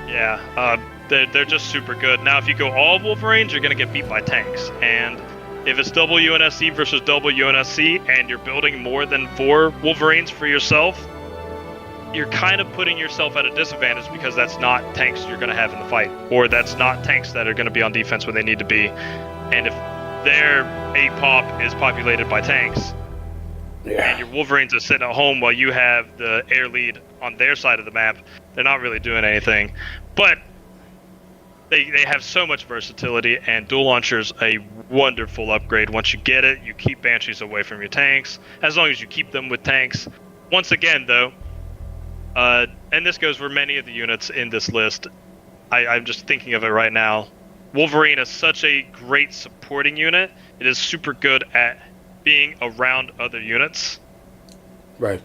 Yeah, they're just super good. Now, if you go all Wolverines, you're gonna get beat by tanks, and if it's double UNSC versus double UNSC, and you're building more than 4 Wolverines for yourself, you're kind of putting yourself at a disadvantage because that's not tanks you're gonna have in the fight, or that's not tanks that are gonna be on defense when they need to be. And if their APOP is populated by tanks, and your Wolverines are sitting at home while you have the air lead on their side of the map, they're not really doing anything. But they have so much versatility, and dual launcher's a wonderful upgrade. Once you get it, you keep Banshees away from your tanks, as long as you keep them with tanks. Once again, though, and this goes for many of the units in this list, I'm just thinking of it right now. Wolverine is such a great supporting unit. It is super good at being around other units. Right.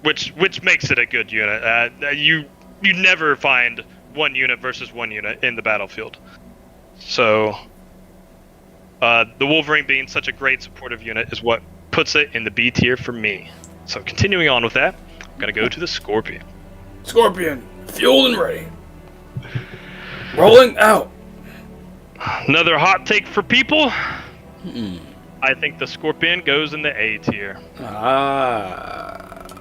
Which makes it a good unit. You never find one unit versus one unit in the battlefield. So the Wolverine being such a great supportive unit is what puts it in the B tier for me. So continuing on with that, I'm gonna go to the Scorpion. Scorpion, fueled and ready. Rolling out. Another hot take for people. I think the Scorpion goes in the A tier.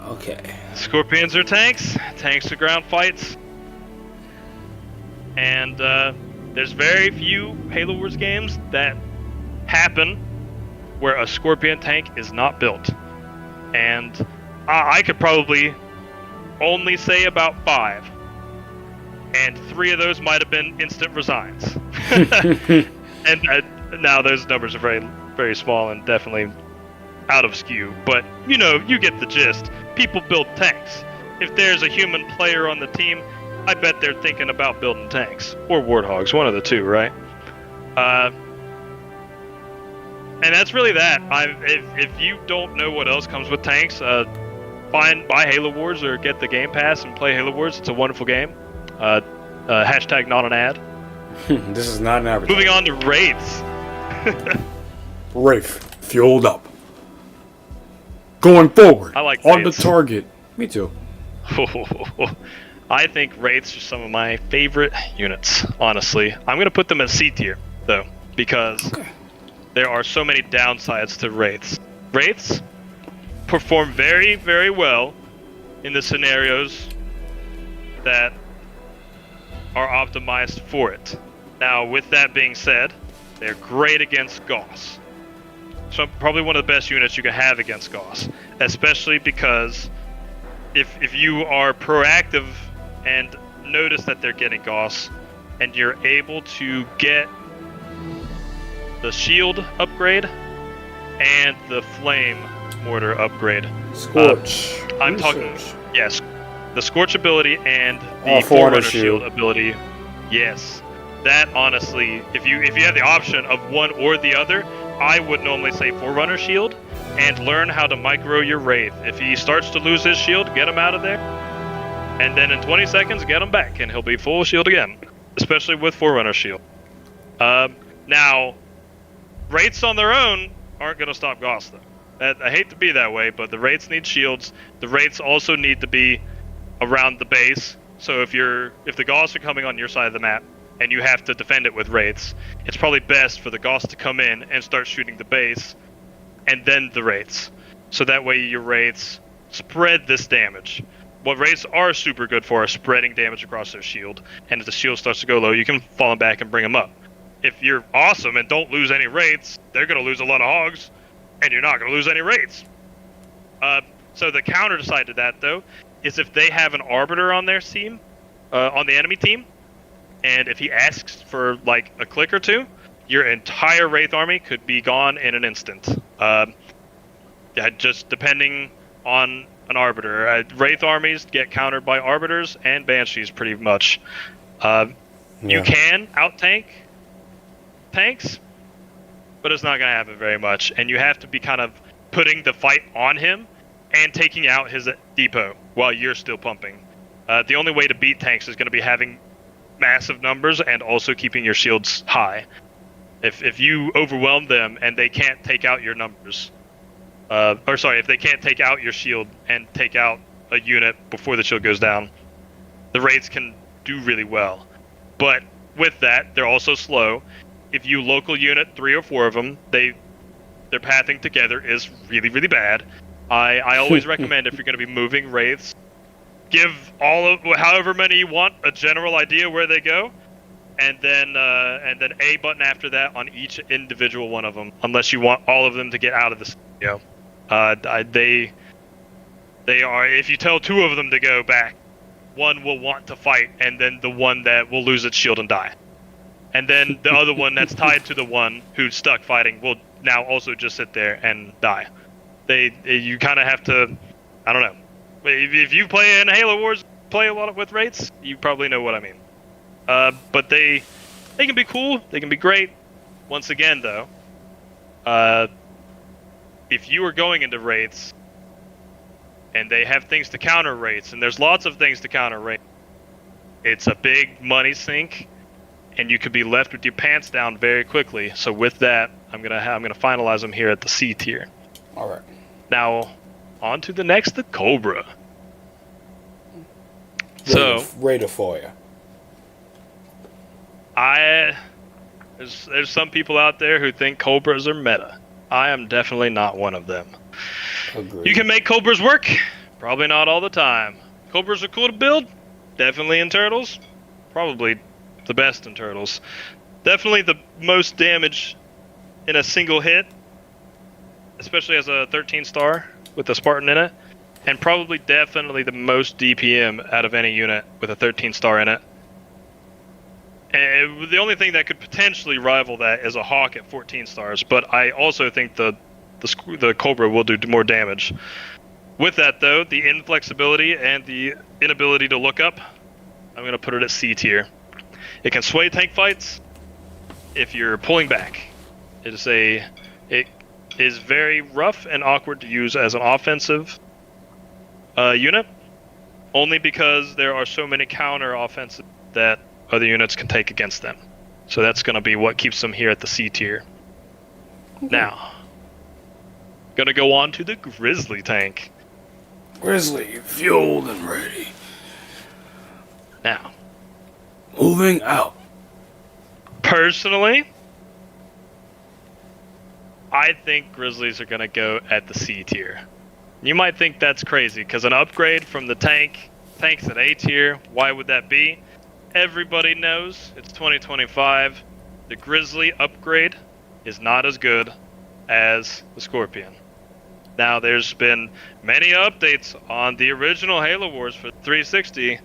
Okay. Scorpions are tanks. Tanks are ground fights. And there's very few Halo Wars games that happen where a Scorpion tank is not built. And I could probably only say about 5. And 3 of those might have been instant resigns. And now those numbers are very, very small and definitely out of skew. But, you know, you get the gist. People build tanks. If there's a human player on the team, I bet they're thinking about building tanks. Or warthogs, one of the two, right? And that's really that. If you don't know what else comes with tanks, buy Halo Wars or get the Game Pass and play Halo Wars. It's a wonderful game. Hashtag not an ad. This is not an advertisement. Moving on to Wraiths. Wraith, fueled up. Going forward. I like on Wraiths. the target. Me too. I think Wraiths are some of my favorite units, honestly. I'm going to put them in C tier, though, because there are so many downsides to Wraiths. Wraiths perform very, very well in the scenarios that are optimized for it. Now, with that being said, they're great against Gauss. So probably one of the best units you can have against Gauss, especially because if you are proactive and notice that they're getting Gauss, and you're able to get the shield upgrade and the flame mortar upgrade. Scorch. I'm talking, yes, the Scorch ability and the Forerunner shield ability. Yes, that honestly, if you have the option of one or the other, I would normally say Forerunner shield and learn how to micro your Wraith. If he starts to lose his shield, get him out of there, and then in 20 seconds get him back, and he'll be full shield again. Especially with Forerunner shield. Now, Wraiths on their own aren't going to stop Gauss though. I hate to be that way, but the Wraiths need shields. The Wraiths also need to be around the base. So if the Gauss are coming on your side of the map and you have to defend it with Wraiths, it's probably best for the Gauss to come in and start shooting the base, and then the Wraiths. So that way your Wraiths spread this damage. What Wraiths are super good for is spreading damage across their shield, and if the shield starts to go low, you can fall back and bring them up. If you're awesome and don't lose any Wraiths, they're going to lose a lot of Hogs, and you're not going to lose any Wraiths. So the counter side to that, though, is if they have an Arbiter on their team, on the enemy team, and if he asks for, like, a click or two, your entire Wraith army could be gone in an instant. Just depending on an Arbiter. Wraith armies get countered by Arbiters and Banshees pretty much. You can out-tank tanks, but it's not going to happen very much. And you have to be kind of putting the fight on him and taking out his depot while you're still pumping. The only way to beat tanks is going to be having massive numbers and also keeping your shields high. If you overwhelm them and they can't take out your numbers, if they can't take out your shield and take out a unit before the shield goes down, the Wraiths can do really well. But with that, they're also slow. If you local unit 3 or 4 of them, their pathing together is really, really bad. I always recommend, if you're going to be moving Wraiths, give however many you want a general idea where they go, and then A button after that on each individual one of them, unless you want all of them to get out of the studio. They are. If you tell 2 of them to go back, one will want to fight, and then the one that will lose its shield and die, and then the other one that's tied to the one who's stuck fighting will now also just sit there and die. You kind of have to. I don't know. If you play in Halo Wars, play a lot with Wraiths, you probably know what I mean. But they can be cool. They can be great. Once again, though, if you are going into Wraiths and they have things to counter Wraiths, and there's lots of things to counter Wraiths, it's a big money sink, and you could be left with your pants down very quickly. So with that, I'm gonna finalize them here at the C tier. All right. Now, on to the next, the Cobra. Raider for you. There's some people out there who think Cobras are meta. I am definitely not one of them. Agreed. You can make Cobras work, probably not all the time. Cobras are cool to build, definitely in Turtles, probably the best in Turtles. Definitely the most damage in a single hit, especially as a 13 star with a Spartan in it, and probably definitely the most DPM out of any unit with a 13 star in it. And the only thing that could potentially rival that is a Hawk at 14 stars, but I also think the Cobra will do more damage. With that, though, the inflexibility and the inability to look up, I'm going to put it at C tier. It can sway tank fights if you're pulling back. It is very rough and awkward to use as an offensive unit, only because there are so many counter offensive that other units can take against them. So that's going to be what keeps them here at the C tier. Now, going to go on to the Grizzly tank. Grizzly, fueled and ready. Now, Moving out. personally, I think Grizzlies are going to go at the C tier. You might think that's crazy, because an upgrade from the tanks at A tier, why would that be? Everybody knows it's 2025. The Grizzly upgrade is not as good as the Scorpion. Now, there's been many updates on the original Halo Wars for 360,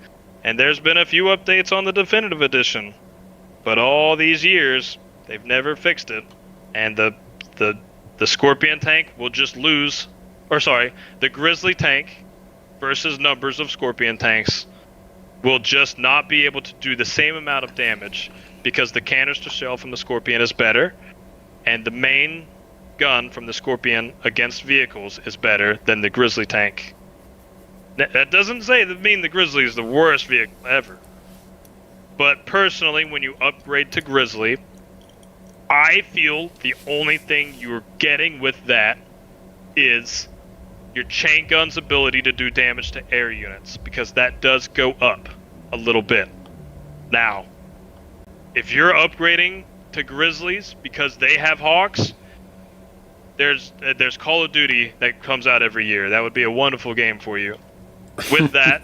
and there's been a few updates on the Definitive Edition. But all these years, they've never fixed it, and the Scorpion tank will just lose. The Grizzly tank versus numbers of Scorpion tanks will just not be able to do the same amount of damage because the canister shell from the Scorpion is better, and the main gun from the Scorpion against vehicles is better than the Grizzly tank. That doesn't mean the Grizzly is the worst vehicle ever. But personally, when you upgrade to Grizzly, I feel the only thing you're getting with that is your chain gun's ability to do damage to air units, because that does go up a little bit. Now, if you're upgrading to Grizzlies because they have Hawks, there's Call of Duty that comes out every year. That would be a wonderful game for you. With that,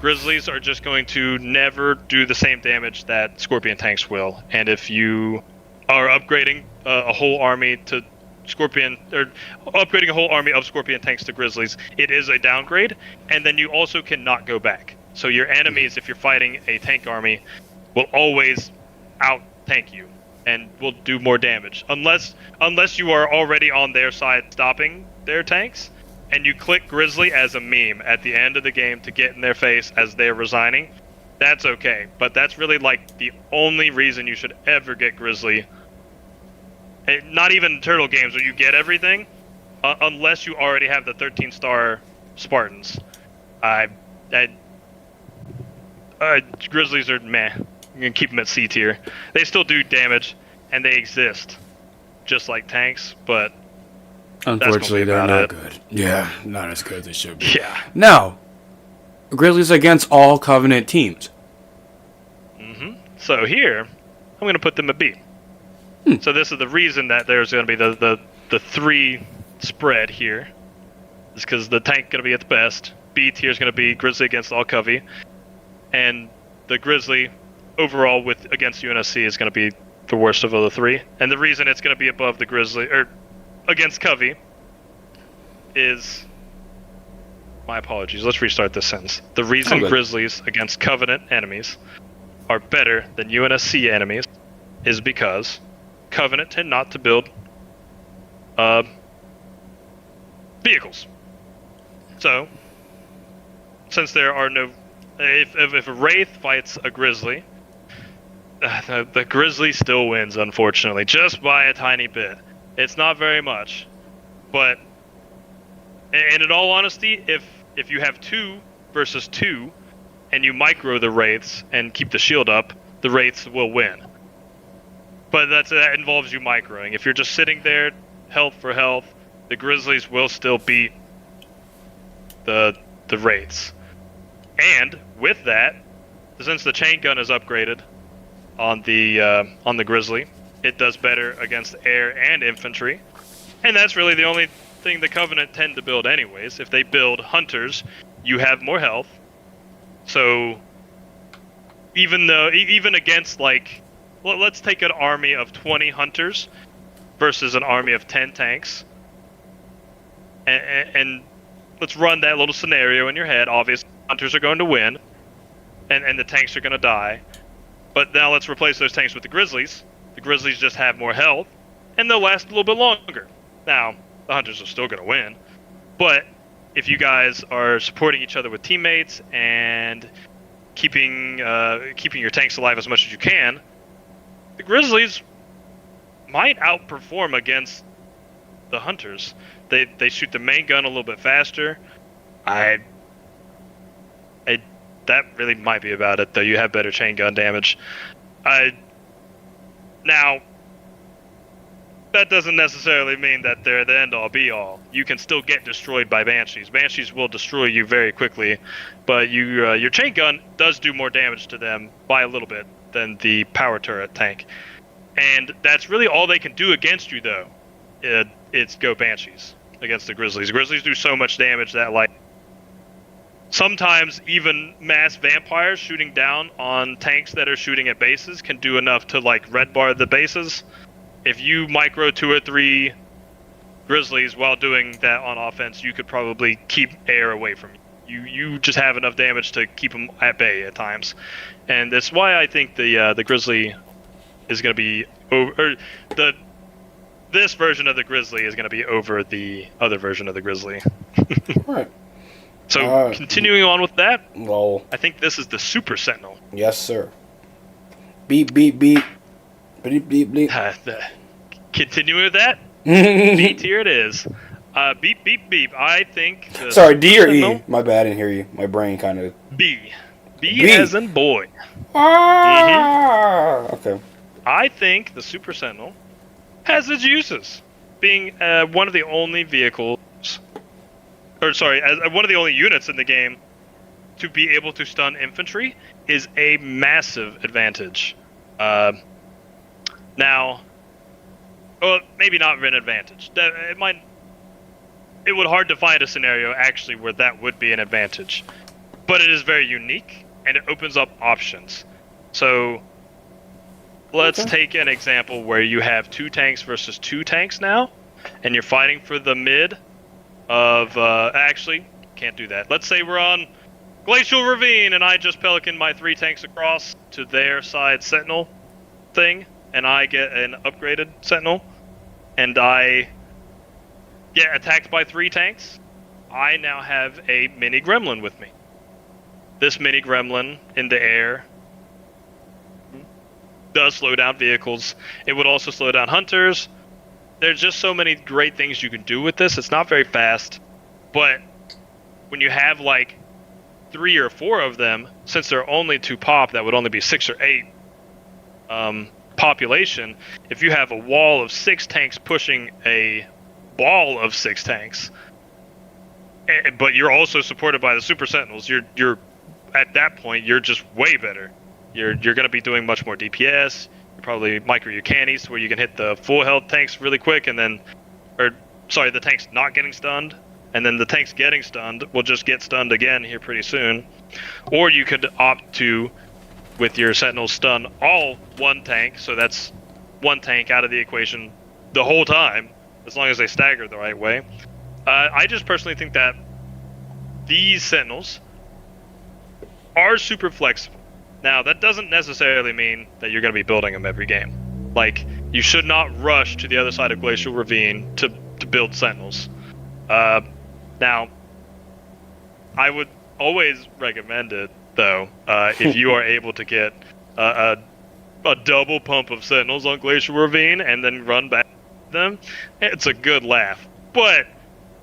Grizzlies are just going to never do the same damage that Scorpion tanks will. And if you are upgrading a whole army to Scorpion, or upgrading a whole army of Scorpion tanks to Grizzlies, it is a downgrade, and then you also cannot go back. So your enemies, if you're fighting a tank army, will always out-tank you and will do more damage. Unless you are already on their side stopping their tanks, and you click Grizzly as a meme at the end of the game to get in their face as they're resigning, that's okay. But that's really like the only reason you should ever get Grizzly. Not even Turtle games where you get everything, unless you already have the 13-star Spartans. Grizzlies are meh. You can keep them at C tier. They still do damage, and they exist, just like tanks, but Unfortunately, they're not it. good. Yeah, not as good as they should be. Yeah. Now, Grizzlies against all Covenant teams. So here, I'm going to put them a B. So this is the reason that there's going to be the 3 spread here. Is because the tank going to be at the best. B tier is going to be Grizzly against all Covey. And the Grizzly overall against UNSC is going to be the worst of the 3. And the reason it's going to be above the Grizzly, or against Covey, is... My apologies, let's restart this sentence. The reason Grizzlies against Covenant enemies are better than UNSC enemies is because Covenant tend not to build vehicles. So, since there are no... If a Wraith fights a Grizzly, the Grizzly still wins, unfortunately, just by a tiny bit. It's not very much. But, and in all honesty, if you have 2 versus 2, and you micro the Wraiths and keep the shield up, the Wraiths will win. But that involves you microing. If you're just sitting there, health for health, the Grizzlies will still beat the Wraiths. And with that, since the chain gun is upgraded on the Grizzly, it does better against air and infantry. And that's really the only thing the Covenant tend to build anyways. If they build hunters, you have more health. So even against, like, well, let's take an army of 20 hunters versus an army of 10 tanks. And let's run that little scenario in your head. Obviously, hunters are going to win, and the tanks are going to die. But now let's replace those tanks with the Grizzlies. The Grizzlies just have more health, and they'll last a little bit longer. Now, the hunters are still going to win, but if you guys are supporting each other with teammates and keeping your tanks alive as much as you can, the Grizzlies might outperform against the hunters. They shoot the main gun a little bit faster. That really might be about it, though. You have better chain gun damage. Now, that doesn't necessarily mean that they're the end-all, be-all. You can still get destroyed by Banshees. Banshees will destroy you very quickly, but your chain gun does do more damage to them by a little bit than the power turret tank. And that's really all they can do against you, though. It's go Banshees against the Grizzlies. Grizzlies do so much damage that, like, sometimes even mass vampires shooting down on tanks that are shooting at bases can do enough to, like, red bar the bases. If you micro 2 or 3 Grizzlies while doing that on offense, you could probably keep air away from you. You just have enough damage to keep them at bay at times. And that's why I think the Grizzly is going to be over... This version of the Grizzly is going to be over the other version of the Grizzly. Right. So, continuing on with that, Well, I think this is the Super Sentinel. yes, sir. Beep, beep, beep. Beep, beep, beep. Continuing with that, B tier it is. Beep, beep, beep. I think... Sorry, D or Sentinel, E? My bad, I didn't hear you. My brain kind of... B. B as in boy. Ah! Okay. I think the Super Sentinel has its uses. Being one of the only vehicles... Or, sorry, as one of the only units in the game to be able to stun infantry is a massive advantage. Now, well, maybe not an advantage. It would hard to find a scenario actually where that would be an advantage, but it is very unique and it opens up options. So, let's take an example where you have 2 tanks versus 2 tanks now, and you're fighting for the mid of actually can't do that. Let's say we're on Glacial Ravine, and I just pelican my 3 tanks across to their side Sentinel thing, and I get an upgraded Sentinel, and I get attacked by 3 tanks. I now have a mini gremlin with me. This mini gremlin in the air does slow down vehicles. It would also slow down hunters. There's just so many great things you can do with this. It's not very fast, but when you have like 3 or 4 of them, since they're only 2 pop, that would only be 6 or 8 population. If you have a wall of 6 tanks pushing a ball of 6 tanks, but you're also supported by the Super Sentinels, you're at that point you're just way better. You're going to be doing much more DPS. You're probably micro your cannies where you can hit the full health tanks really quick, and then, the tanks not getting stunned, and then the tanks getting stunned will just get stunned again here pretty soon. Or you could opt to, with your Sentinels, stun all 1 tank, so that's 1 tank out of the equation the whole time, as long as they stagger the right way. I just personally think that these Sentinels are super flexible. Now, that doesn't necessarily mean that you're going to be building them every game. Like, you should not rush to the other side of Glacial Ravine to build Sentinels. Now, I would always recommend it, though, if you are able to get a double pump of Sentinels on Glacial Ravine and then run back them. It's a good laugh. But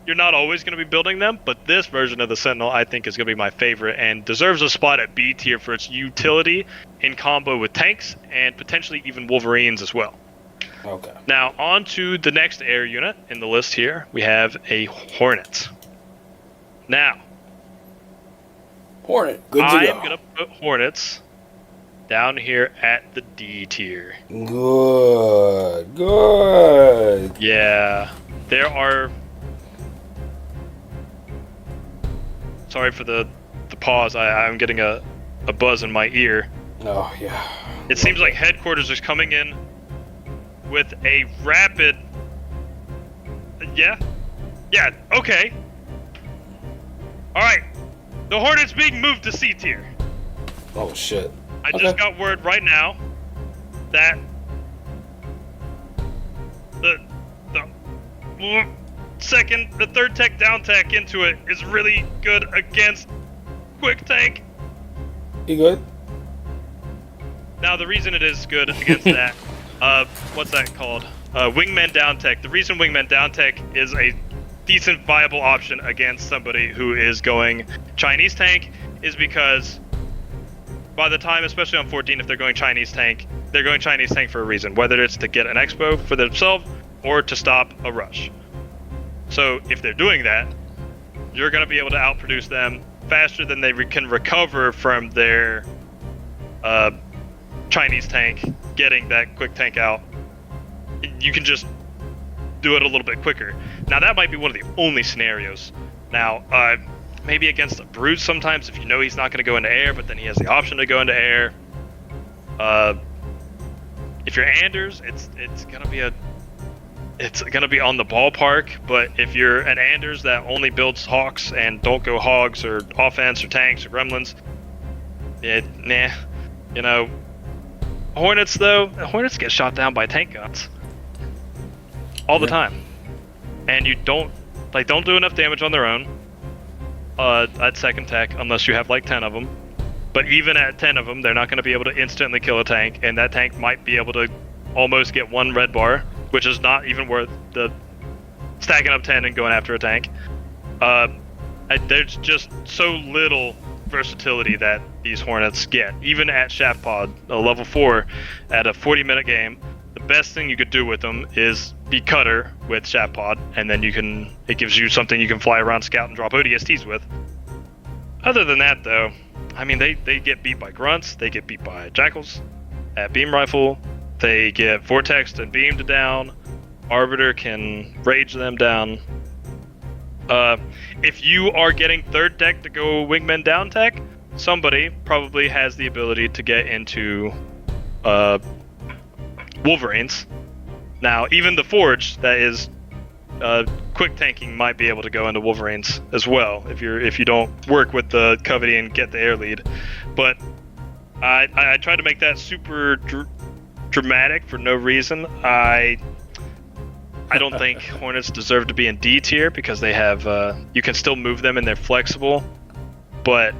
you're not always going to be building them, but this version of the Sentinel I think is going to be my favorite and deserves a spot at B tier for its utility in combo with tanks and potentially even Wolverines as well. Okay. Now, on to the next air unit in the list here. We have a Hornet. Now, Hornet, good to go. I am going to put Hornets down here at the D tier. Good. Yeah, there are... Sorry for the pause. I'm getting a buzz in my ear. Oh, yeah. It seems like headquarters is coming in with a rapid... Yeah? Yeah, okay. Alright. The Hornet's being moved to C tier. Oh, shit. I just got word right now that the third tech down tech into it is really good against quick tank. You good? Now the reason it is good against that, what's that called? Wingman down tech. The reason Wingman down tech is a decent viable option against somebody who is going Chinese tank is because by the time, especially on 14, if they're going Chinese tank, they're going Chinese tank for a reason, whether it's to get an expo for themselves or to stop a rush. So if they're doing that, you're going to be able to outproduce them faster than they can recover from their Chinese tank getting that quick tank out. You can just do it a little bit quicker. Now that might be one of the only scenarios. Now, maybe against a Brute sometimes if you know he's not going to go into air, but then he has the option to go into air. If you're Anders, it's gonna be on the ballpark. But if you're an Anders that only builds Hawks and don't go Hogs or offense or tanks or Gremlins, you know. Hornets though, Hornets get shot down by tank guns all the time, and you don't do enough damage on their own. At second tech, unless you have like 10 of them. But even at 10 of them, they're not going to be able to instantly kill a tank, and that tank might be able to almost get 1 red bar, which is not even worth the stacking up 10 and going after a tank. There's just so little versatility that these Hornets get. Even at Shaft Pod, level 4, at a 40-minute game, the best thing you could do with them is be Cutter with Shaft Pod, and then it gives you something you can fly around, scout, and drop ODSTs with. Other than that, though, I mean, they get beat by Grunts, they get beat by Jackals at Beam Rifle, they get Vortexed and beamed down, Arbiter can rage them down. If you are getting third tech to go Wingman down tech, somebody probably has the ability to get into Wolverines. Now, even the Forge that is quick tanking might be able to go into Wolverines as well if you don't work with the Covey and get the air lead. But I try to make that super dramatic for no reason. I don't think Hornets deserve to be in D tier because they have you can still move them and they're flexible, but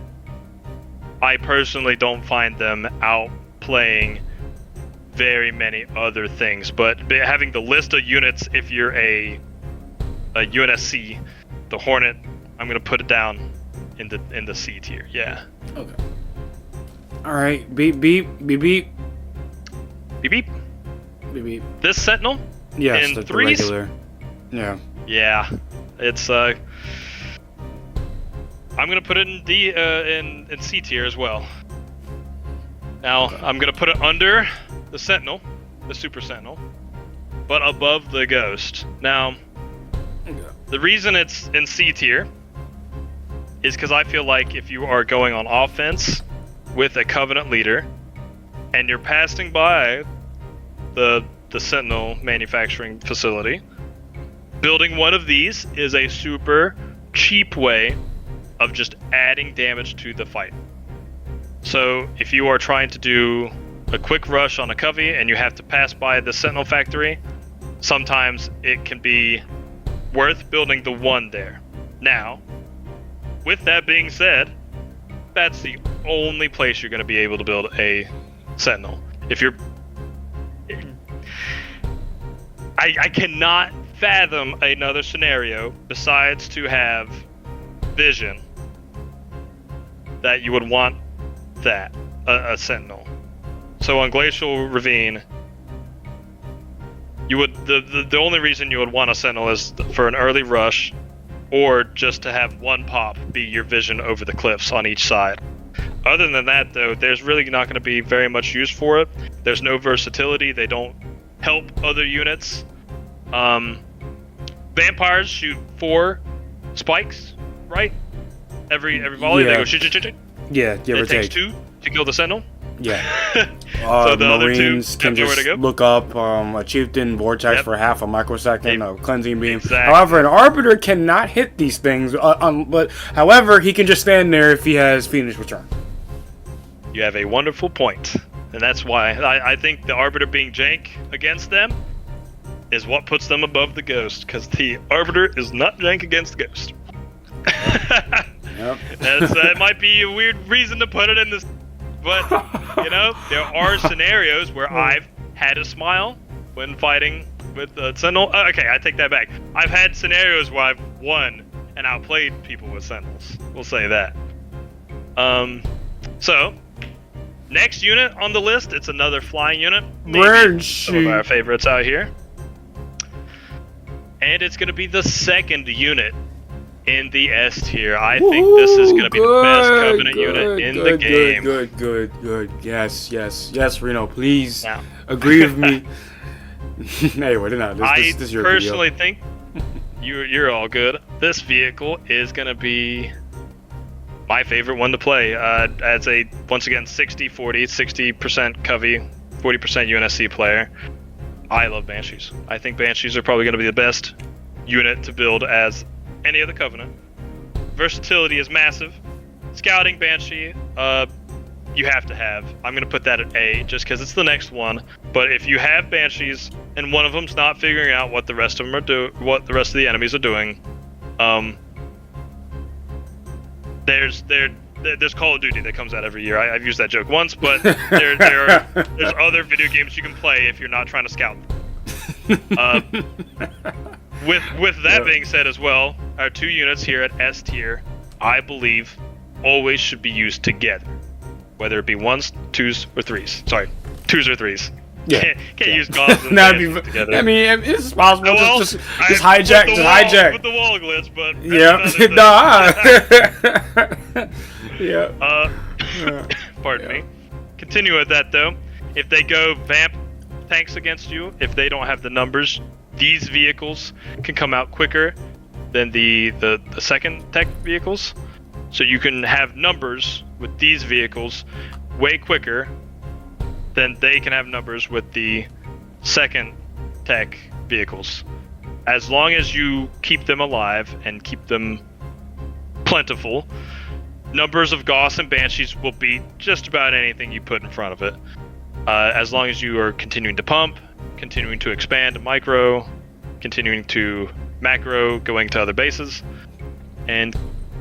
I personally don't find them outplaying very many other things. But having the list of units, if you're a UNSC, the Hornet, I'm gonna put it down in the C tier. Yeah. Okay. All right. Beep beep beep beep Beep beep. beep beep. This Sentinel. Yes, In the threes? regular. Yeah. Yeah, it's I'm gonna put it in D in C tier as well. Now I'm gonna put it under the Sentinel, the Super Sentinel, but above the Ghost. Now, the reason it's in C tier is because I feel like if you are going on offense with a Covenant leader, and you're passing by the Sentinel manufacturing facility, building one of these is a super cheap way of just adding damage to the fight. So if you are trying to do a quick rush on a covey and you have to pass by the Sentinel factory, sometimes it can be worth building the one there. Now, with that being said, that's the only place you're going to be able to build a Sentinel. If you're... I cannot fathom another scenario besides to have vision that you would want that, a Sentinel. So on Glacial Ravine, you would the only reason you would want a Sentinel is for an early rush, or just to have one pop be your vision over the cliffs on each side. Other than that, though, there's really not going to be very much use for it. There's no versatility. They don't help other units. Vampires shoot 4 spikes, right? Every volley, Yeah. they go shoot. Yeah, give or It takes take. 2 to kill the Sentinel. Yeah. So the other 2 Marines can have nowhere just to go. look up a chieftain vortex Yep. for half a microsecond, a cleansing beam. Exactly. However, an arbiter cannot hit these things. But however, he can just stand there if he has Phoenix Return. You have a wonderful point, and that's why I think the Arbiter being jank against them is what puts them above the Ghost, because the Arbiter is not jank against the Ghost. Yep. That might be a weird reason to put it in this, but you know, there are scenarios where I've had a smile when fighting with the Sentinel. Okay, I take that back. I've had scenarios where I've won and outplayed people with Sentinels. We'll say that. So next unit on the list, it's another flying unit. Maybe some of our favorites out here. And it's going to be the second unit in the S tier. I think this is going to be the best Covenant unit in the game. Good. Yes, Reno, please Now, agree with me. Anyway, no, this is your personally video. think you're all good. This vehicle is going to be my favorite one to play. As a, once again, 60-40, 60% Covey, 40% UNSC player. I love Banshees. I think Banshees are probably going to be the best unit to build as any of the Covenant. Versatility is massive. Scouting Banshee, you have to have. I'm going to put that at A just because it's the next one. But if you have Banshees and one of them's not figuring out what the rest of them are what the rest of the enemies are doing, there's Call of Duty that comes out every year. I've used that joke once, but there's other video games you can play if you're not trying to scout. With that being said as well, our 2 units here at S tier, I believe, always should be used together, whether it be 1s, 2s, or 3s. Sorry, 2s or 3s. Yeah. Can't use guns and That'd together. I mean, it's possible. Well, just hijack. Just hijack. With the wall glitch, but yeah. Pardon me. Continue with that though. If they go vamp tanks against you, if they don't have the numbers, these vehicles can come out quicker than the second tech vehicles. So you can have numbers with these vehicles way quicker than they can have numbers with the second tech vehicles. As long as you keep them alive and keep them plentiful, numbers of Gauss and Banshees will beat just about anything you put in front of it. As long as you are continuing to pump, continuing to expand micro, continuing to macro, going to other bases, and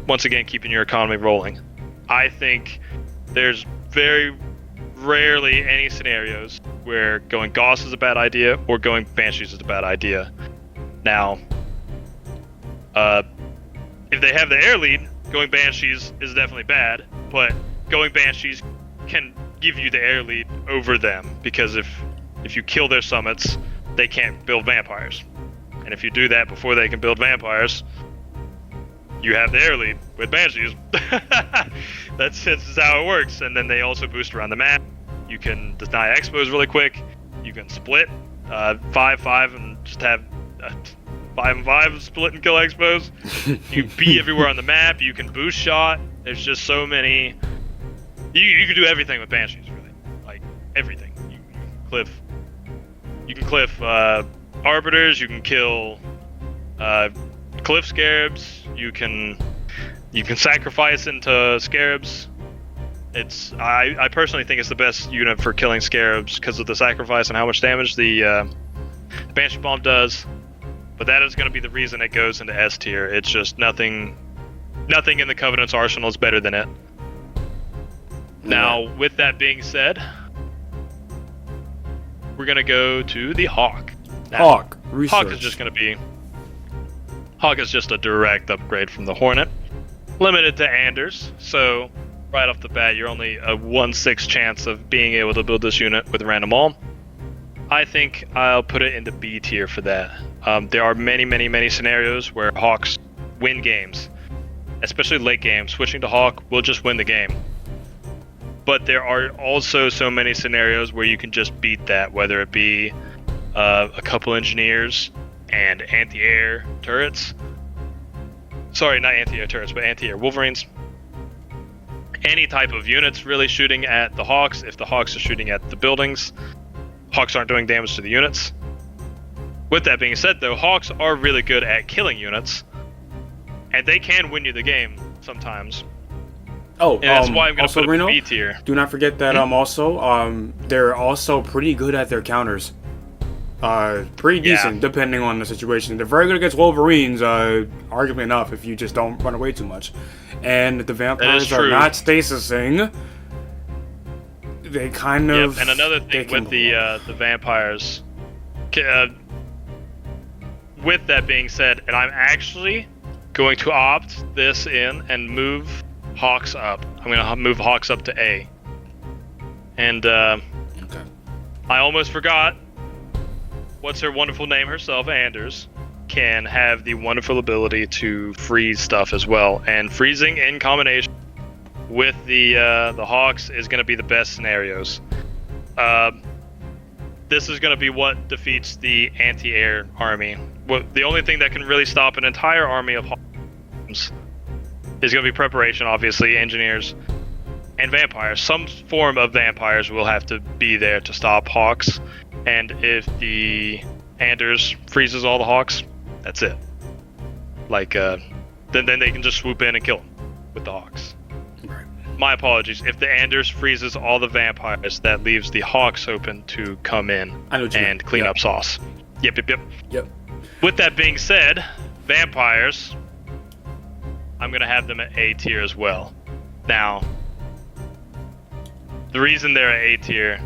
once again keeping your economy rolling. I think there's very rarely any scenarios where going Gauss is a bad idea or going Banshees is a bad idea. Now, if they have the air lead, going Banshees is definitely bad, but going Banshees can give you the air lead over them, because if you kill their summits, they can't build vampires. And if you do that before they can build vampires, you have the air lead with Banshees. That's how it works. And then they also boost around the map. You can deny expos really quick. You can split 5-5 and just have 5-5 split and kill expos. You can be everywhere on the map. You can boost shot. There's just so many. You can do everything with Banshees, really. Like everything. You can cliff arbiters. You can kill cliff scarabs. You can sacrifice into scarabs. I personally think it's the best unit for killing scarabs because of the sacrifice and how much damage the Banshee Bomb does. But that is going to be the reason it goes into S tier. It's just nothing in the Covenant's arsenal is better than it. Now, with that being said, we're going to go to the Hawk. Now, Hawk, research. Hawk is just a direct upgrade from the Hornet. Limited to Anders, so right off the bat, you're only a 1/6 chance of being able to build this unit with random all. I think I'll put it into B tier for that. There are many scenarios where Hawks win games, especially late game. Switching to Hawk will just win the game. But there are also so many scenarios where you can just beat that, whether it be a couple engineers and anti-air turrets. Sorry, not anti-air turrets, but anti-air Wolverines. Any type of units really shooting at the Hawks. If the Hawks are shooting at the buildings, Hawks aren't doing damage to the units. With that being said, though, Hawks are really good at killing units, and they can win you the game sometimes. Oh, and that's why I'm going to also, put them Reno, in B tier. do not forget that they're also pretty good at their counters. Pretty decent, depending on the situation. They're very good against Wolverines, arguably enough, if you just don't run away too much. And the vampires are not stasising. They kind of... Yep, and another thing with the vampires... with that being said, and I'm actually going to opt this in and move Hawks up. I'm going to move Hawks up to A. And I almost forgot. What's her wonderful name herself, Anders, can have the wonderful ability to freeze stuff as well. And freezing in combination with the Hawks is going to be the best scenarios. This is going to be what defeats the anti-air army. The only thing that can really stop an entire army of Hawks is going to be preparation, obviously, engineers, and vampires. Some form of vampires will have to be there to stop Hawks. And if the Anders freezes all the Hawks, that's it. Like, then they can just swoop in and kill them with the Hawks. Right. My apologies. If the Anders freezes all the vampires, that leaves the Hawks open to come in and clean up sauce. Yep. With that being said, vampires, I'm going to have them at A tier as well. Now, the reason they're at A tier...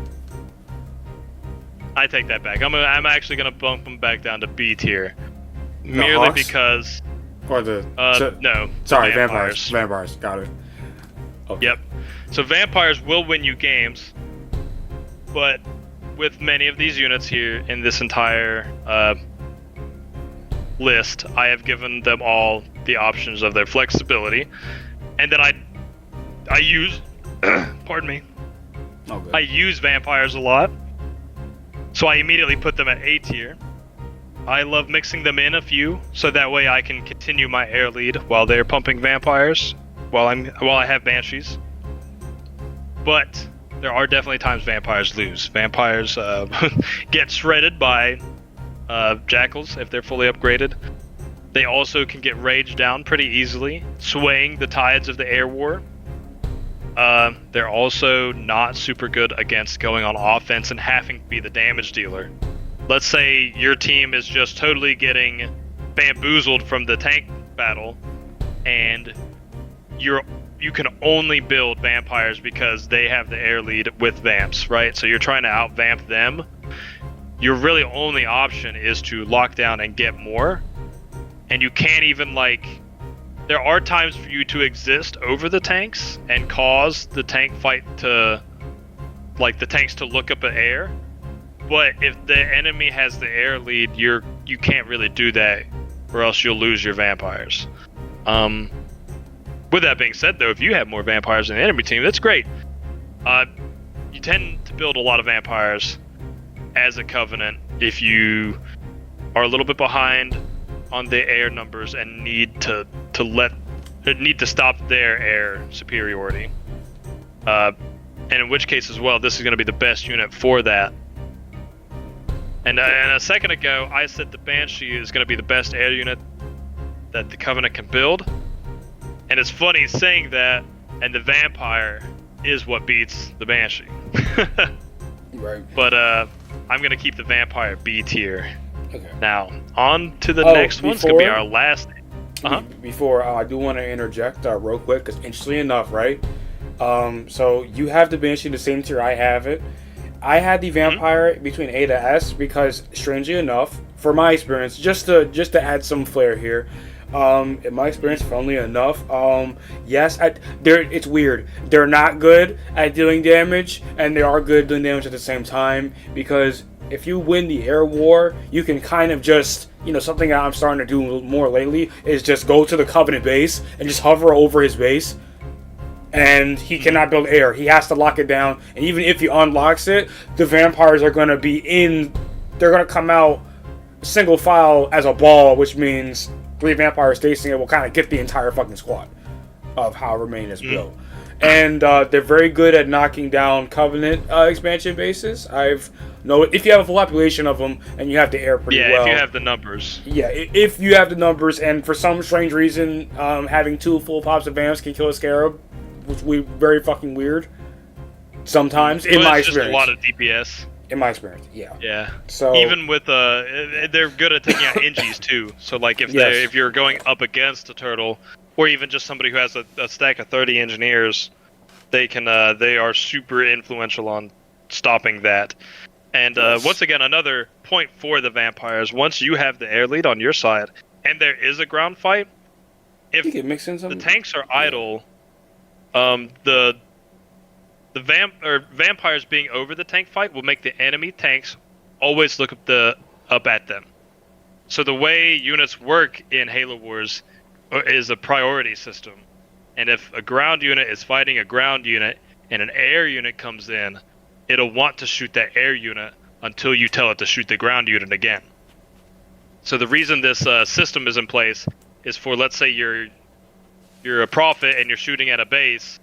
I take that back. I'm actually gonna bump them back down to B tier, merely Hawks? because. Or the no. Sorry, vampires. Vampires. Got it. Okay. Yep. So vampires will win you games, but with many of these units here in this entire list, I have given them all the options of their flexibility, and then I use. Pardon me. Oh, good. I use vampires a lot. So I immediately put them at A tier. I love mixing them in a few, so that way I can continue my air lead while they're pumping vampires, while I have banshees. But there are definitely times vampires lose. Vampires get shredded by jackals if they're fully upgraded. They also can get raged down pretty easily, swaying the tides of the air war. They're also not super good against going on offense and having to be the damage dealer. let's say your team is just totally getting bamboozled from the tank battle, and you can only build vampires because they have the air lead with vamps, right? So you're trying to out-vamp them. Your really only option is to lock down and get more. And you can't even, like... There are times for you to exist over the tanks and cause the tank fight to... Like, the tanks to look up at air. But if the enemy has the air lead, you can't really do that, or else you'll lose your vampires. With that being said, though, if you have more vampires than the enemy team, that's great. You tend to build a lot of vampires as a Covenant if you are a little bit behind on the air numbers and need to stop their air superiority. And in which case as well, this is going to be the best unit for that. And a second ago, I said the Banshee is going to be the best air unit that the Covenant can build. And it's funny saying that, and the Vampire is what beats the Banshee. Right. But I'm going to keep the Vampire B tier. Okay. Now, on to the next one. It's going to be our last. Before, I do want to interject real quick, because interestingly enough, right? So you have the Banshee in the same tier I have it. I had the Vampire between A to S because, strangely enough, for my experience, just to add some flair here, in my experience, funnily enough, yes, it's weird. They're not good at dealing damage, and they are good at doing damage at the same time, because if you win the air war, you can kind of just, something that I'm starting to do more lately is just go to the Covenant base and just hover over his base. And he cannot build air. He has to lock it down. And even if he unlocks it, the vampires are going to they're going to come out single file as a ball, which means 3 vampires facing it will kind of get the entire fucking squad of however many is built. And they're very good at knocking down Covenant expansion bases. If you have a full population of them and you have the air pretty well. Yeah, if you have the numbers. Yeah, if you have the numbers, and for some strange reason, having 2 full pops of vamps can kill a scarab, which we very fucking weird. Sometimes, in my experience. Just a lot of DPS. In my experience, yeah. Yeah. So even with they're good at taking out Ingies too. So like if you're going up against a turtle, or even just somebody who has a stack of 30 engineers, they are super influential on stopping that. And once again, another point for the vampires: once you have the air lead on your side, and there is a ground fight, if you can mix in some... the tanks are idle, the vampires being over the tank fight will make the enemy tanks always look up at them. So the way units work in Halo Wars is a priority system. And if a ground unit is fighting a ground unit and an air unit comes in, it'll want to shoot that air unit until you tell it to shoot the ground unit again. So the reason this system is in place is for, let's say you're a prophet and you're shooting at a base,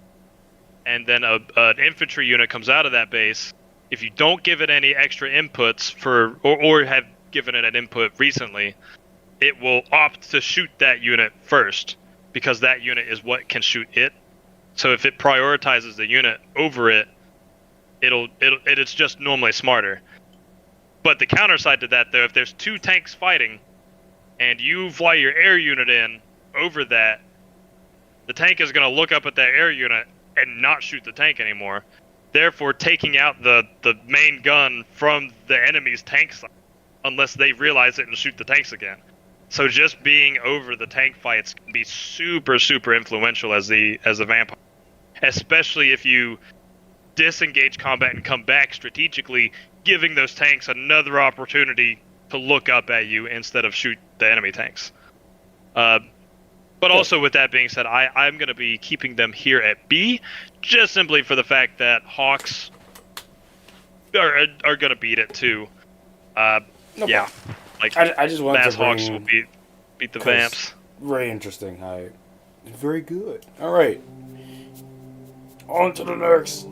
and then an infantry unit comes out of that base. If you don't give it any extra inputs or have given it an input recently, it will opt to shoot that unit first, because that unit is what can shoot it. So if it prioritizes the unit over it, it's just normally smarter. But the counter side to that, though, if there's 2 tanks fighting and you fly your air unit in over that, the tank is going to look up at that air unit and not shoot the tank anymore, therefore taking out the main gun from the enemy's tank side, unless they realize it and shoot the tanks again. So just being over the tank fights can be super, super influential as a vampire, especially if you disengage combat and come back strategically, giving those tanks another opportunity to look up at you instead of shoot the enemy tanks. But also, with that being said, I'm going to be keeping them here at B, just simply for the fact that Hawks are going to beat it too. Yeah, like I just wanted to bring... Hawks will beat the Vamps. Very interesting. Very good. All right, on to the next.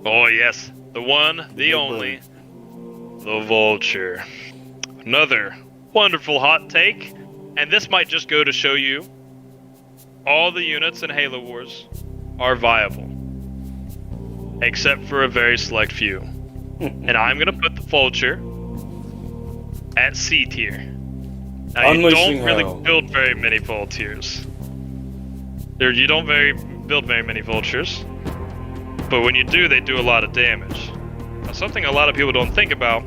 Oh yes, the one, the only, the Vulture. Another wonderful hot take, and this might just go to show you all the units in Halo Wars are viable, except for a very select few. And I'm going to put the Vulture at C tier. Now, you Unleashing don't really hell. build very many vultures. You don't build very many vultures. But when you do, they do a lot of damage. Now, something a lot of people don't think about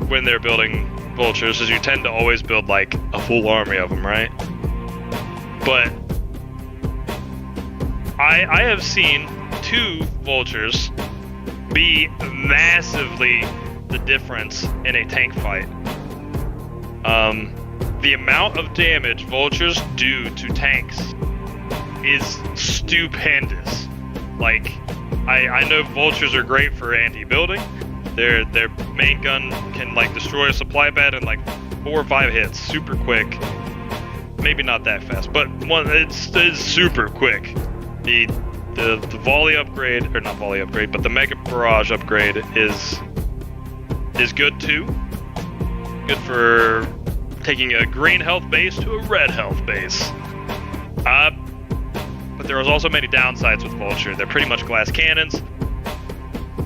when they're building vultures is you tend to always build like a full army of them, right? But I have seen 2 vultures be massively the difference in a tank fight. The amount of damage vultures do to tanks is stupendous. Like, I know vultures are great for anti-building. Their main gun can like destroy a supply bed in like 4 or 5 hits, super quick. Maybe not that fast, but it's super quick. The volley upgrade, or not volley upgrade, but the mega barrage upgrade is good too. Good for taking a green health base to a red health base. But there is also many downsides with Vulture. They're pretty much glass cannons.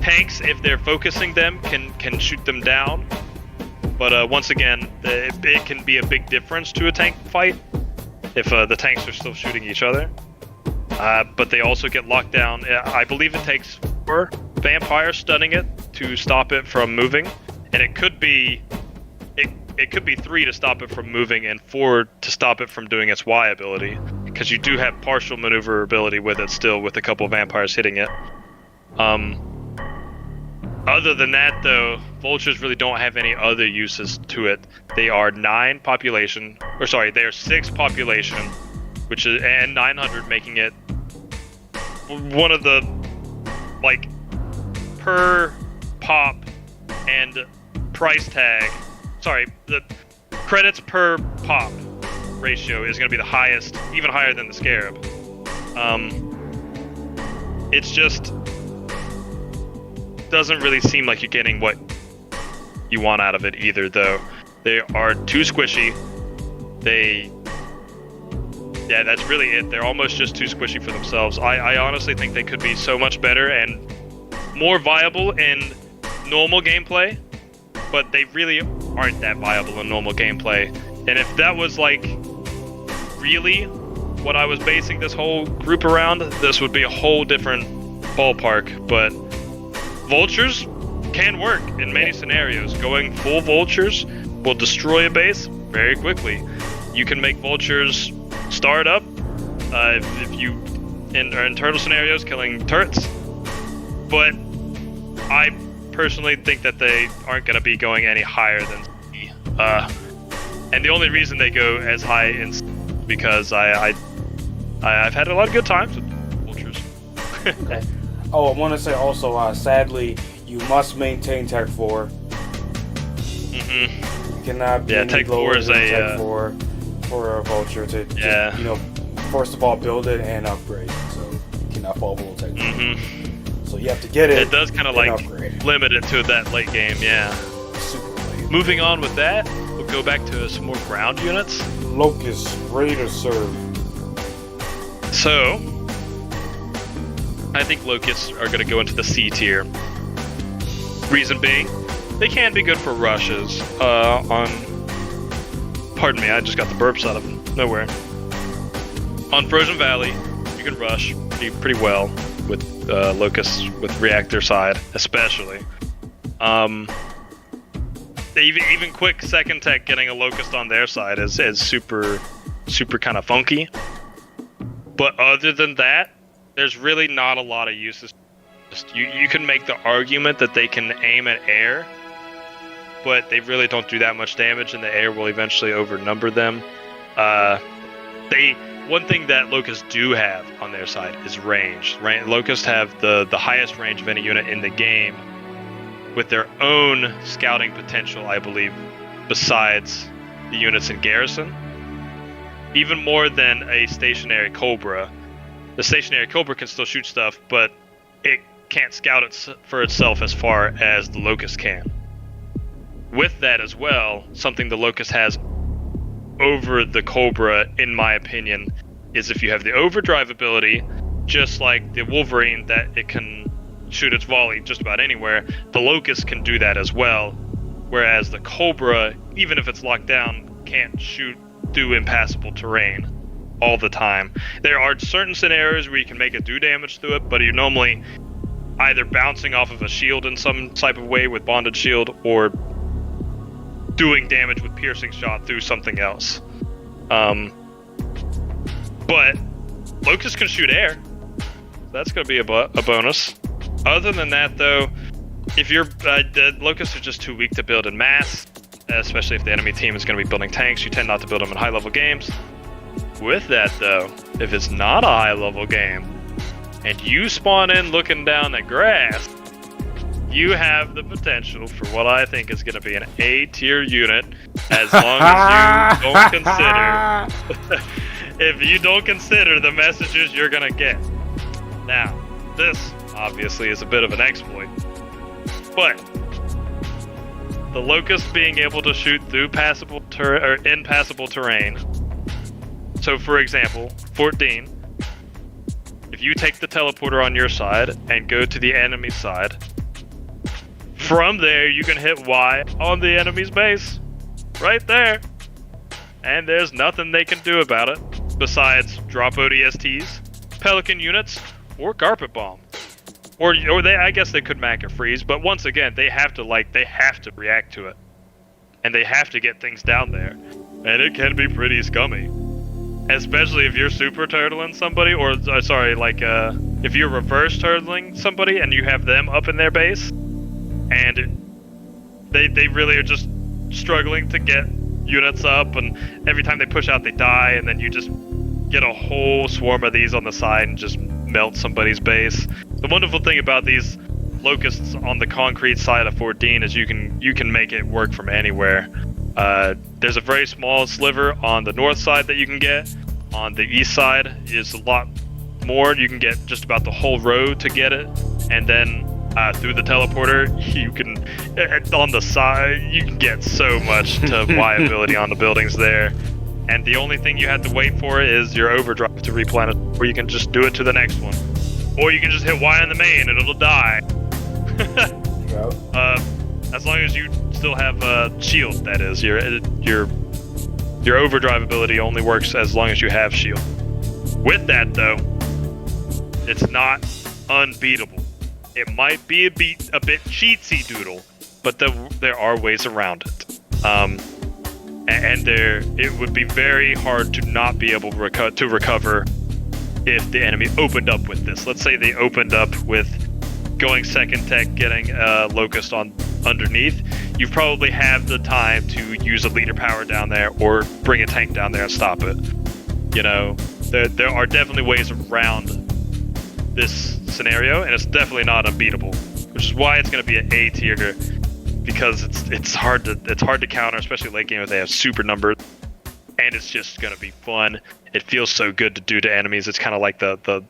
Tanks, if they're focusing them, can shoot them down. But once again, it can be a big difference to a tank fight if the tanks are still shooting each other. But they also get locked down. I believe it takes 4 vampires stunning it to stop it from moving, and it could be 3 to stop it from moving and 4 to stop it from doing its Y ability, because you do have partial maneuverability with it still, with a couple of vampires hitting it. Other than that, though, vultures really don't have any other uses to it. They are 6 population, which is, and 900, making it one of the, like, per pop and price tag. Sorry, the credits per pop ratio is going to be the highest, even higher than the Scarab. It's just doesn't really seem like you're getting what you want out of it either, though. They are too squishy. Yeah, that's really it. They're almost just too squishy for themselves. I honestly think they could be so much better and more viable in normal gameplay, but they really aren't that viable in normal gameplay. And if that was like really what I was basing this whole group around, this would be a whole different ballpark. But vultures can work in many scenarios. Going full vultures will destroy a base very quickly. You can make vultures start up if you are in turtle scenarios killing turrets, but I personally think that they aren't going to be going any higher than C. And the only reason they go as high in C is because I've had a lot of good times with vultures. Okay. Oh, I want to say also, sadly, you must maintain Tech 4. Mm-hmm. You cannot be Tech 4 is Tech 4 for a vulture to, first of all, build it and upgrade. So you cannot fall below Tech 4. Mm-hmm. So you have to get it. It does kind of like upgrade. Limit it to that late game, yeah. Super late. Moving on with that, we'll go back to some more ground units. Locust, ready to serve. So, I think Locusts are going to go into the C tier. Reason being, they can be good for rushes Pardon me, I just got the burps out of nowhere. On Frozen Valley, you can rush pretty well with Locusts with reactor side, especially. Even quick second tech getting a Locust on their side is super kind of funky. But other than that, there's really not a lot of uses. Just you can make the argument that they can aim at air, but they really don't do that much damage, and the air will eventually overnumber them. One thing that Locusts do have on their side is range. Locusts have the highest range of any unit in the game, with their own scouting potential, I believe, besides the units in Garrison. Even more than a stationary Cobra. The stationary Cobra can still shoot stuff, but it can't scout it for itself as far as the Locust can. With that as well, something the Locust has over the Cobra, in my opinion, is if you have the overdrive ability, just like the Wolverine, that it can shoot its volley just about anywhere, the Locust can do that as well. Whereas the Cobra, even if it's locked down, can't shoot through impassable terrain all the time. There are certain scenarios where you can make it do damage to it, but you're normally either bouncing off of a shield in some type of way with bonded shield, or doing damage with piercing shot through something else. But Locust can shoot air. That's going to be a bonus. Other than that, though, if you're Locusts are just too weak to build in mass, especially if the enemy team is going to be building tanks. You tend not to build them in high-level games. With that, though, if it's not a high-level game, and you spawn in looking down at grass, you have the potential for what I think is going to be an A-tier unit, as long as you don't consider... if you don't consider the messages you're going to get. Now, this, obviously, is a bit of an exploit. But the Locust being able to shoot through impassable terrain. So, for example, 14. If you take the teleporter on your side and go to the enemy side, from there you can hit Y on the enemy's base, right there, and there's nothing they can do about it besides drop ODSTs, Pelican units, or Carpet Bomb. Or I guess they could Mac or freeze, but once again, they have to react to it. And they have to get things down there. And it can be pretty scummy. Especially if you're super turtling somebody, or if you're reverse turtling somebody and you have them up in their base, and they really are just struggling to get units up, and every time they push out they die, and then you just get a whole swarm of these on the side and just melt somebody's base. The wonderful thing about these Locusts on the concrete side of 14 is you can make it work from anywhere. There's a very small sliver on the north side that you can get. On the east side is a lot more. You can get just about the whole road to get it, and then through the teleporter, you can on the side you can get so much to Y ability on the buildings there. And the only thing you have to wait for is your overdrive to replenish, or you can just do it to the next one. Or you can just hit Y on the main and it'll die. As long as you still have a shield, that is. Your overdrive ability only works as long as you have shield. With that, though, it's not unbeatable. It might be a bit cheatsy doodle, but there are ways around it. And it would be very hard to not be able to recover if the enemy opened up with this. Let's say they opened up with going second tech, getting a Locust on underneath. You probably have the time to use a leader power down there or bring a tank down there and stop it. You know, there are definitely ways around this scenario, and it's definitely not unbeatable, which is why it's going to be an A tier, because it's hard to counter, especially late game if they have super numbers, and it's just going to be fun. It feels so good to do to enemies. It's kind of like the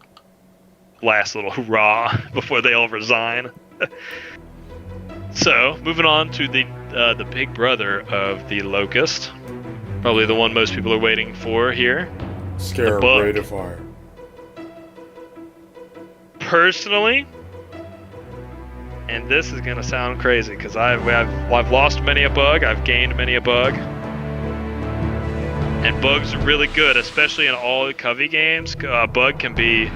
last little hurrah before they all resign. So, moving on to the big brother of the Locust, probably the one most people are waiting for here. Scarab Rate of Fire. Personally, and this is gonna sound crazy because I've lost many a bug, I've gained many a bug, and bugs are really good, especially in all Covey games. A bug can be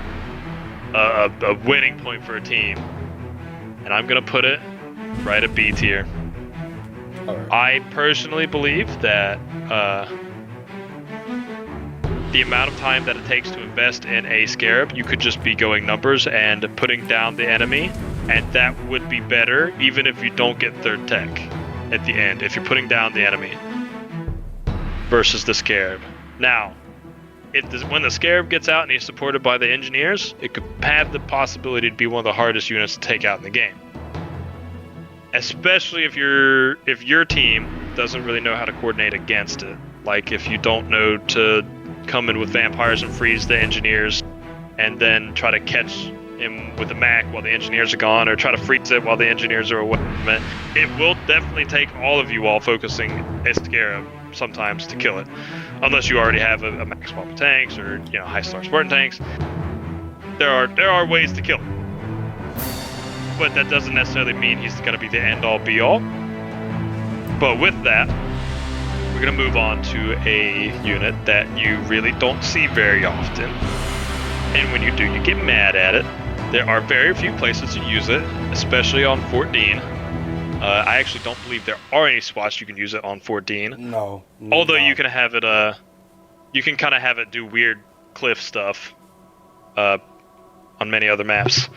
a winning point for a team, and I'm gonna put it right at B tier. Right. I personally believe that the amount of time that it takes to invest in a Scarab, you could just be going numbers and putting down the enemy, and that would be better even if you don't get third tech at the end, if you're putting down the enemy versus the Scarab. Now, when the Scarab gets out and he's supported by the engineers, it could have the possibility to be one of the hardest units to take out in the game. Especially if your team doesn't really know how to coordinate against it. Like if you don't know to come in with vampires and freeze the engineers, and then try to catch him with a Mac while the engineers are gone, or try to freeze it while the engineers are away. It will definitely take all of you all focusing a Scarab sometimes to kill it, unless you already have a Max swap of tanks or high star Spartan tanks. There are ways to kill it, but that doesn't necessarily mean he's going to be the end all be all. But with that, we're going to move on to a unit that you really don't see very often. And when you do, you get mad at it. There are very few places to use it, especially on Fort Dean. I actually don't believe there are any spots you can use it on Fort Dean. No. Although you can have it, you can kind of have it do weird cliff stuff on many other maps.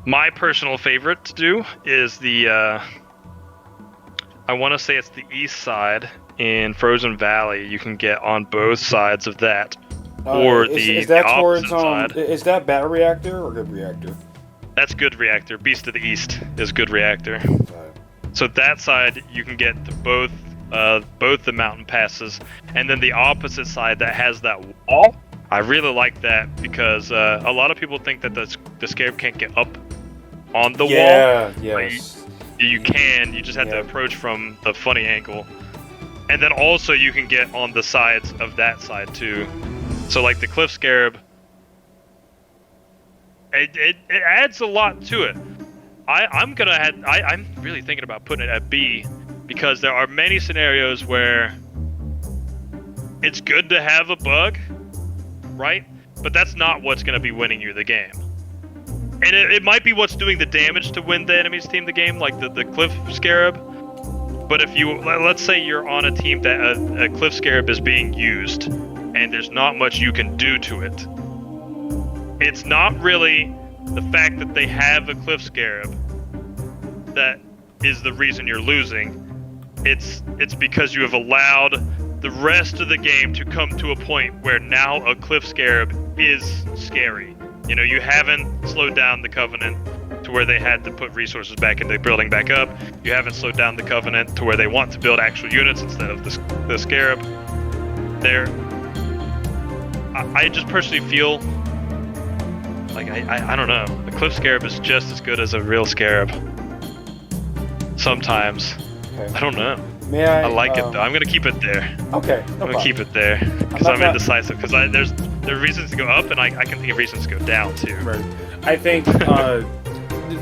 My personal favorite to do is the, I want to say it's the east side in Frozen Valley. You can get on both sides of that. Or is that the towards opposite side. is that battle reactor or good reactor? That's good reactor. Beast of the East is good reactor. Okay. So that side you can get to both the mountain passes, and then the opposite side that has that wall. I really like that because a lot of people think that the scarab can't get up on the wall. Yeah. Yes. You can. You just have to approach from the funny angle, and then also you can get on the sides of that side too. So like the cliff scarab, it adds a lot to it. I'm really thinking about putting it at B because there are many scenarios where it's good to have a bug, right? But that's not what's going to be winning you the game. And it might be what's doing the damage to win the enemy's team the game, like the cliff scarab. But if you, let's say you're on a team that a cliff scarab is being used, and there's not much you can do to it. It's not really the fact that they have a cliff scarab that is the reason you're losing. It's because you have allowed the rest of the game to come to a point where now a cliff scarab is scary. You know, you haven't slowed down the Covenant to where they had to put resources back into building back up. You haven't slowed down the Covenant to where they want to build actual units instead of the scarab. I just personally feel like I don't know. The cliff scarab is just as good as a real scarab. Sometimes. Okay. I don't know. May I like it though. I'm gonna keep it there. Okay. I'm gonna keep it there because I'm indecisive. Because there are reasons to go up, and I can think of reasons to go down too. Right. I think.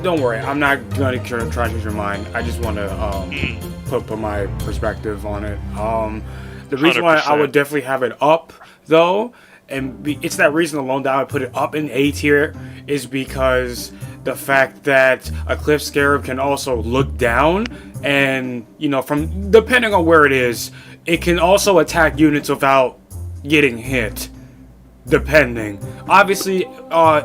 Don't worry. I'm not gonna try to change your mind. I just want to put my perspective on it. The reason 100%. why I would definitely have it up though. And it's that reason alone that I would put it up in A tier is because the fact that a cliff scarab can also look down and, you know, from depending on where it is, it can also attack units without getting hit. Depending. Obviously,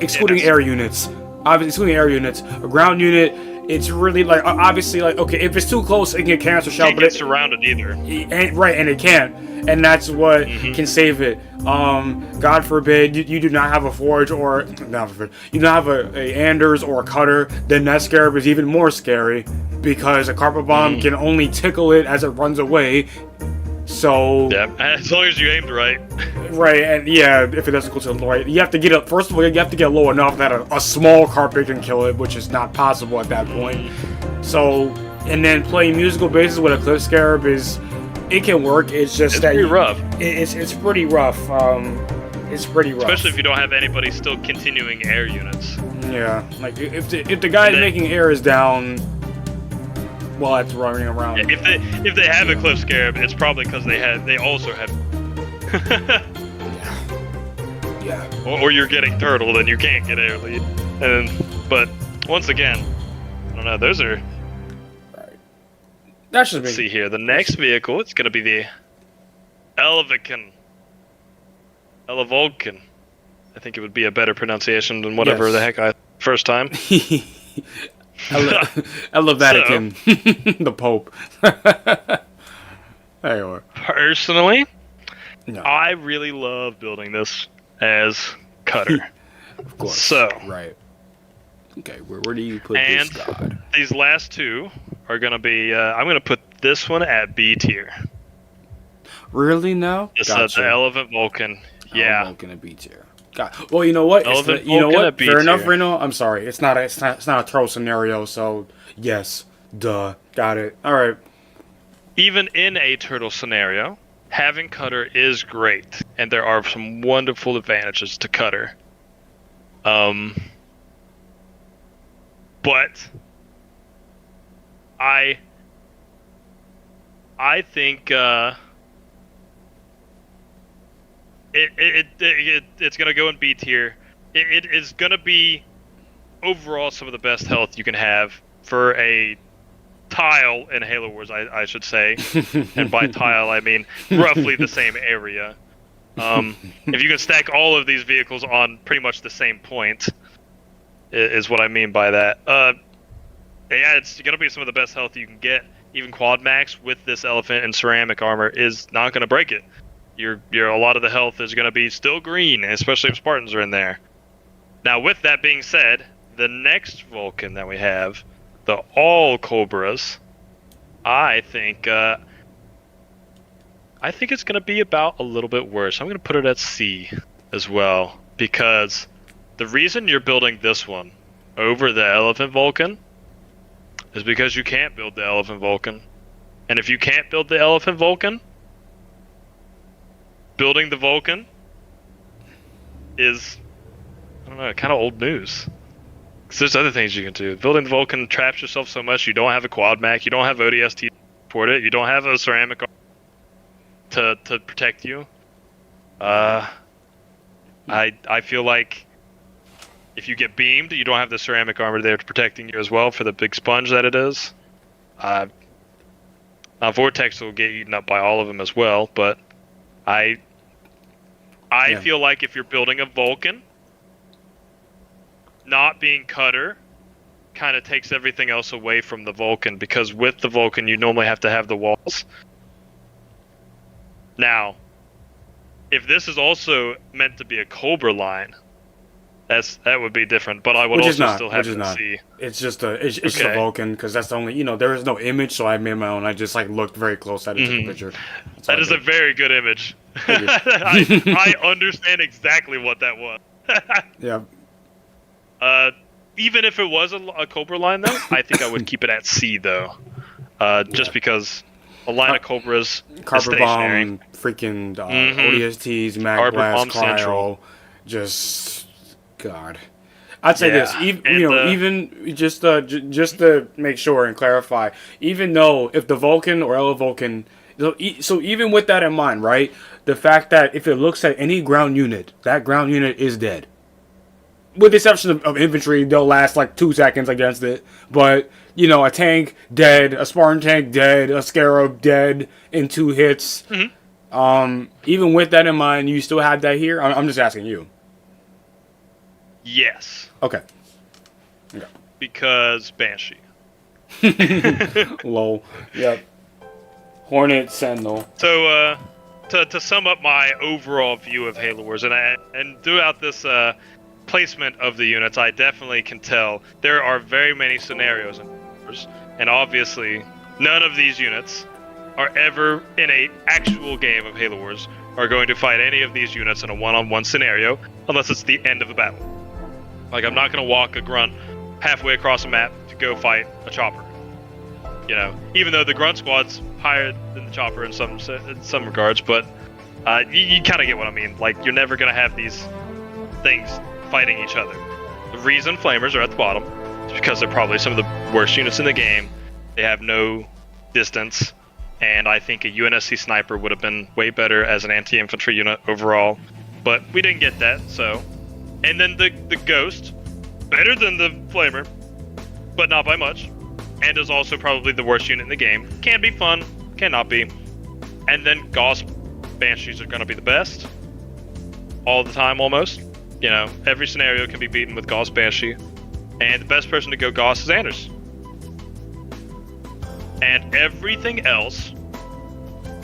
excluding air units. Obviously, excluding air units. A ground unit, it's really like, obviously, like, okay, if it's too close, it can get cancer shell. It can't get surrounded either. And it can't. And that's what can save it. God forbid you do not have a forge or you do not have a Anders or a cutter, then that scarab is even more scary because a carpet bomb can only tickle it as it runs away. So yeah, as long as you aimed right. Right, and yeah, if it doesn't go to the right, you have to get up. First of all, you have to get low enough that a small carpet can kill it, which is not possible at that point. So, and then playing musical bases with a cliff scarab it can work. It's just that pretty rough. It's pretty rough. It's pretty rough. Especially if you don't have anybody still continuing air units. Yeah, like if the guy making air is down while it's running around. Yeah, if they have a cliff scarab, it's probably because they also have. Yeah. Or you're getting turtled and you can't get air lead. But once again, I don't know. Those are. That should be. Let's see here. The next vehicle, it's going to be the Elevolcan. I think it would be a better pronunciation than whatever the heck I first time. I love Vatican. The Pope. Anyway. Personally, no. I really love building this as cutter. Of course. So. Right. Okay, where do you put this god? These last two are going to be, I'm going to put this one at B tier. Really now? This is the Elephant Vulcan. Yeah. Vulcan at B tier. God. Well, you know what? You know what? Fair enough, Reno. I'm sorry. It's not a turtle scenario, so yes. Duh. Got it. All right. Even in a turtle scenario, having cutter is great, and there are some wonderful advantages to cutter. But I I think it's gonna go in B tier. It is gonna be overall some of the best health you can have for a tile in Halo Wars, I should say. And by tile, I mean roughly the same area. If you can stack all of these vehicles on pretty much the same point, is what I mean by that. Yeah, it's gonna be some of the best health you can get. Even quad max with this elephant and ceramic armor is not gonna break it. A lot of the health is gonna be still green, especially if Spartans are in there. Now, with that being said, the next Vulcan that we have, the all Cobras, I think it's gonna be about a little bit worse. I'm gonna put it at C as well, because the reason you're building this one over the Elephant Vulcan is because you can't build the Elephant Vulcan. And if you can't build the Elephant Vulcan, building the Vulcan is, I don't know, kind of old news. Because there's other things you can do. Building the Vulcan traps yourself so much. You don't have a quad mech, you don't have ODST to support it, you don't have a ceramic to protect you. I feel like if you get beamed, you don't have the ceramic armor there protecting you as well for the big sponge that it is. Now Vortex will get eaten up by all of them as well, but I feel like if you're building a Vulcan, not being Cutter kind of takes everything else away from the Vulcan, because with the Vulcan you normally have to have the walls. Now, if this is also meant to be a Cobra line, that would be different, but I would also still have to see. It's just a Vulcan, because that's the only, there is no image, so I made my own. I just looked very close at it, took a picture. That is a very good image. I understand exactly what that was. Yeah. Even if it was a Cobra line, though, I think I would keep it at C, though. Just because a line of Cobras Carpet is stationary. Bomb, freaking ODSTs, Mag Blast, Cryo, just God. I'd say this, even just to make sure and clarify, even though if the Vulcan or Ella Vulcan, so even with that in mind, right, the fact that if it looks at any ground unit, that ground unit is dead. With the exception of infantry, they'll last 2 seconds against it. But, a tank, dead. A Spartan tank, dead. A Scarab, dead in 2 hits. Even with that in mind, you still have that here? I'm just asking you. Yes. Okay. Because Banshee. Lol. Yep. Hornet, Sentinel. So, to sum up my overall view of Halo Wars, and throughout this placement of the units, I definitely can tell there are very many scenarios in Wars, and obviously none of these units are ever in a actual game of Halo Wars are going to fight any of these units in a one-on-one scenario unless it's the end of a battle. I'm not going to walk a grunt halfway across a map to go fight a chopper. Even though the grunt squad's higher than the chopper in some regards, but you kind of get what I mean. You're never going to have these things fighting each other. The reason flamers are at the bottom is because they're probably some of the worst units in the game. They have no distance, and I think a UNSC sniper would have been way better as an anti-infantry unit overall, but we didn't get that, so. And then the Ghost, better than the Flamer, but not by much, and is also probably the worst unit in the game. Can be fun, cannot be. And then Gauss Banshees are going to be the best, all the time almost. Every scenario can be beaten with Gauss Banshee, and the best person to go Gauss is Anders. And everything else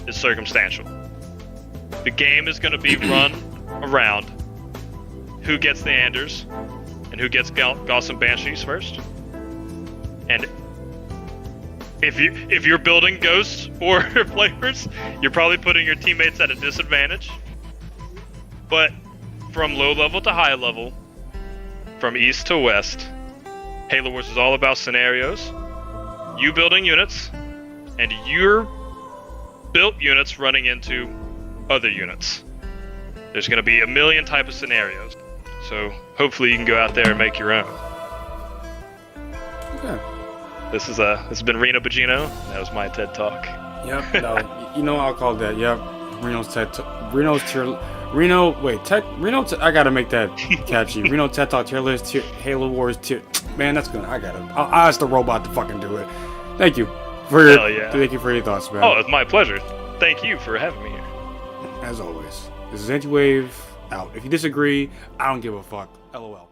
is circumstantial. The game is going to be run around who gets the Anders and who gets Gauss and Banshees first. And if you're building Ghosts or Flamers, you're probably putting your teammates at a disadvantage. But from low level to high level, from east to west, Halo Wars is all about scenarios, you building units, and your built units running into other units. There's going to be a million type of scenarios, so hopefully you can go out there and make your own. Okay. This has been Reno Bugino. That was my TED Talk. Yep. No, you know I'll call that. Yep. Reno's TED. Reno's tier. Reno. Wait. TED. Reno. I gotta make that catchy. Reno TED Talk tier list. Halo Wars tier. Man, that's good. I gotta. I'll ask the robot to fucking do it. Thank you for your. Hell yeah. Thank you for your thoughts, man. Oh, it's my pleasure. Thank you for having me here. As always, this is Anti-Wave out. If you disagree, I don't give a fuck. LOL.